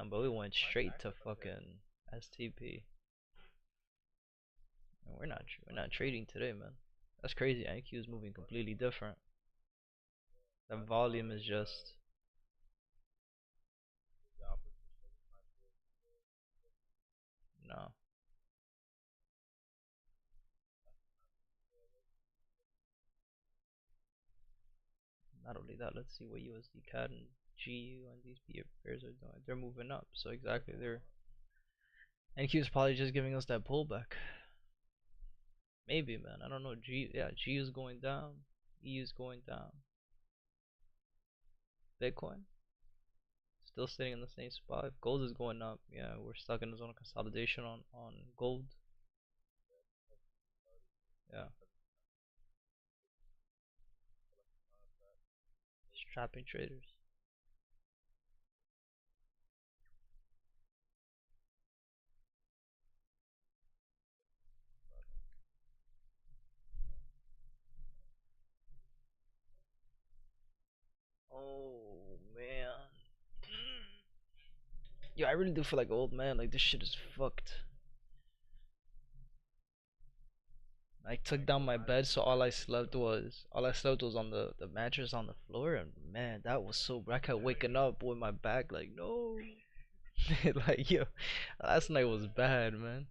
But we went straight to fucking STP. And we're not trading today, man. That's crazy. IQ is moving completely different. The volume is just no. Not only that, let's see what USD CAD and GU and these pairs are doing. They're moving up, so exactly. They're NQ is probably just giving us that pullback. Maybe, man. I don't know. Yeah, G is going down. E is going down. Bitcoin still sitting in the same spot. Gold is going up. Yeah, we're stuck in the zone of consolidation on gold. Yeah, strapping traders. Oh man. Yo, I really do feel like an old man. Like this shit is fucked. I took down my bed, so all I slept was on the mattress on the floor, and man, that was so. I kept waking up with my back like no, like yo, last night was bad, man.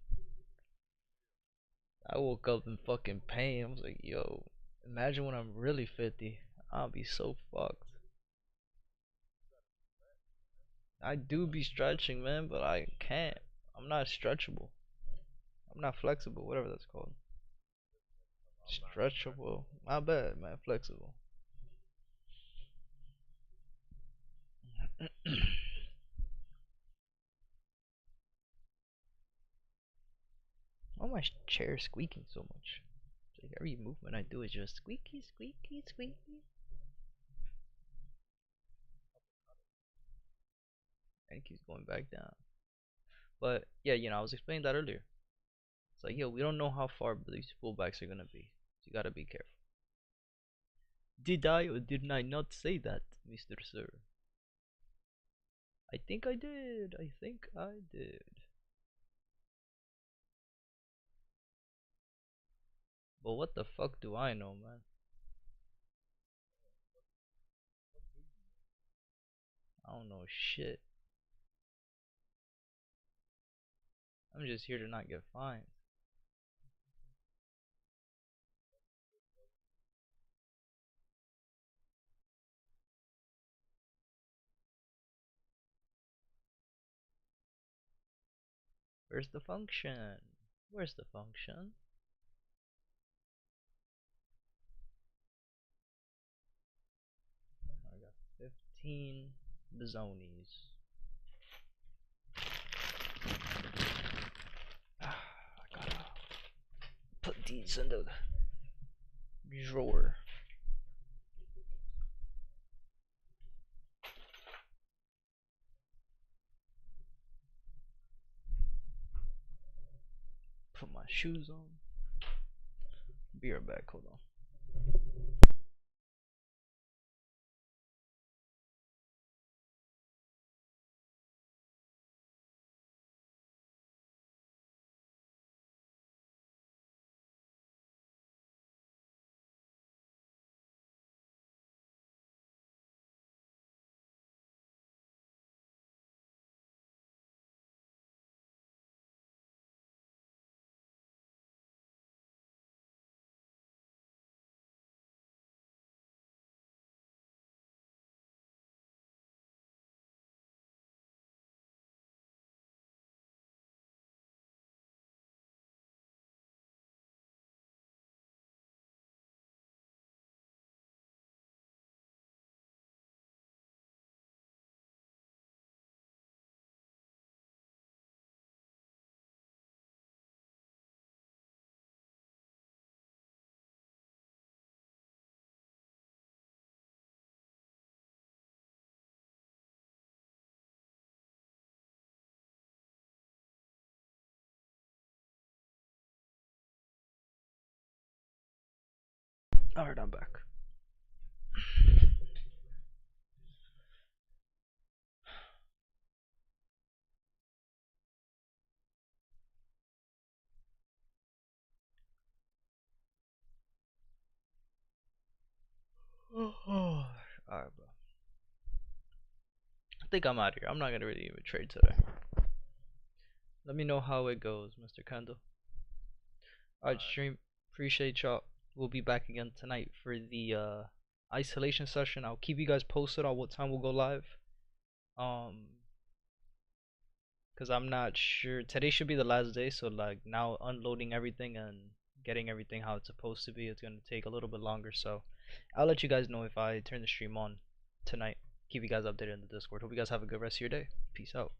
I woke up in fucking pain. I was like, yo, imagine when I'm really 50, I'll be so fucked. I do be stretching, man, but I can't. I'm not stretchable. I'm not flexible, whatever that's called. Stretchable. My bad, man. Flexible. Why my chair squeaking so much? It's like every movement I do is just squeaky, squeaky, squeaky. And it keeps going back down. But yeah, I was explaining that earlier. It's like, yo, we don't know how far these pullbacks are gonna be. So you gotta be careful. Did I or did I not say that, Mr. Sir? I think I did. I think I did. But what the fuck do I know, man? I don't know shit. I'm just here to not get fined. Where's the function? Where's the function? I got 15 bizonies. I gotta put these in the drawer. Put my shoes on. Be right back. Hold on. Alright, I'm back. Alright, bro. I think I'm out of here. I'm not gonna really even trade today. Let me know how it goes, Mr. Kendall. Alright, Alright. stream. Appreciate y'all. We'll be back again tonight for the isolation session. I'll keep you guys posted on what time we'll go live. Cause I'm not sure. Today should be the last day, so like now unloading everything and getting everything how it's supposed to be, it's gonna take a little bit longer. So I'll let you guys know if I turn the stream on tonight. Keep you guys updated in the Discord. Hope you guys have a good rest of your day. Peace out.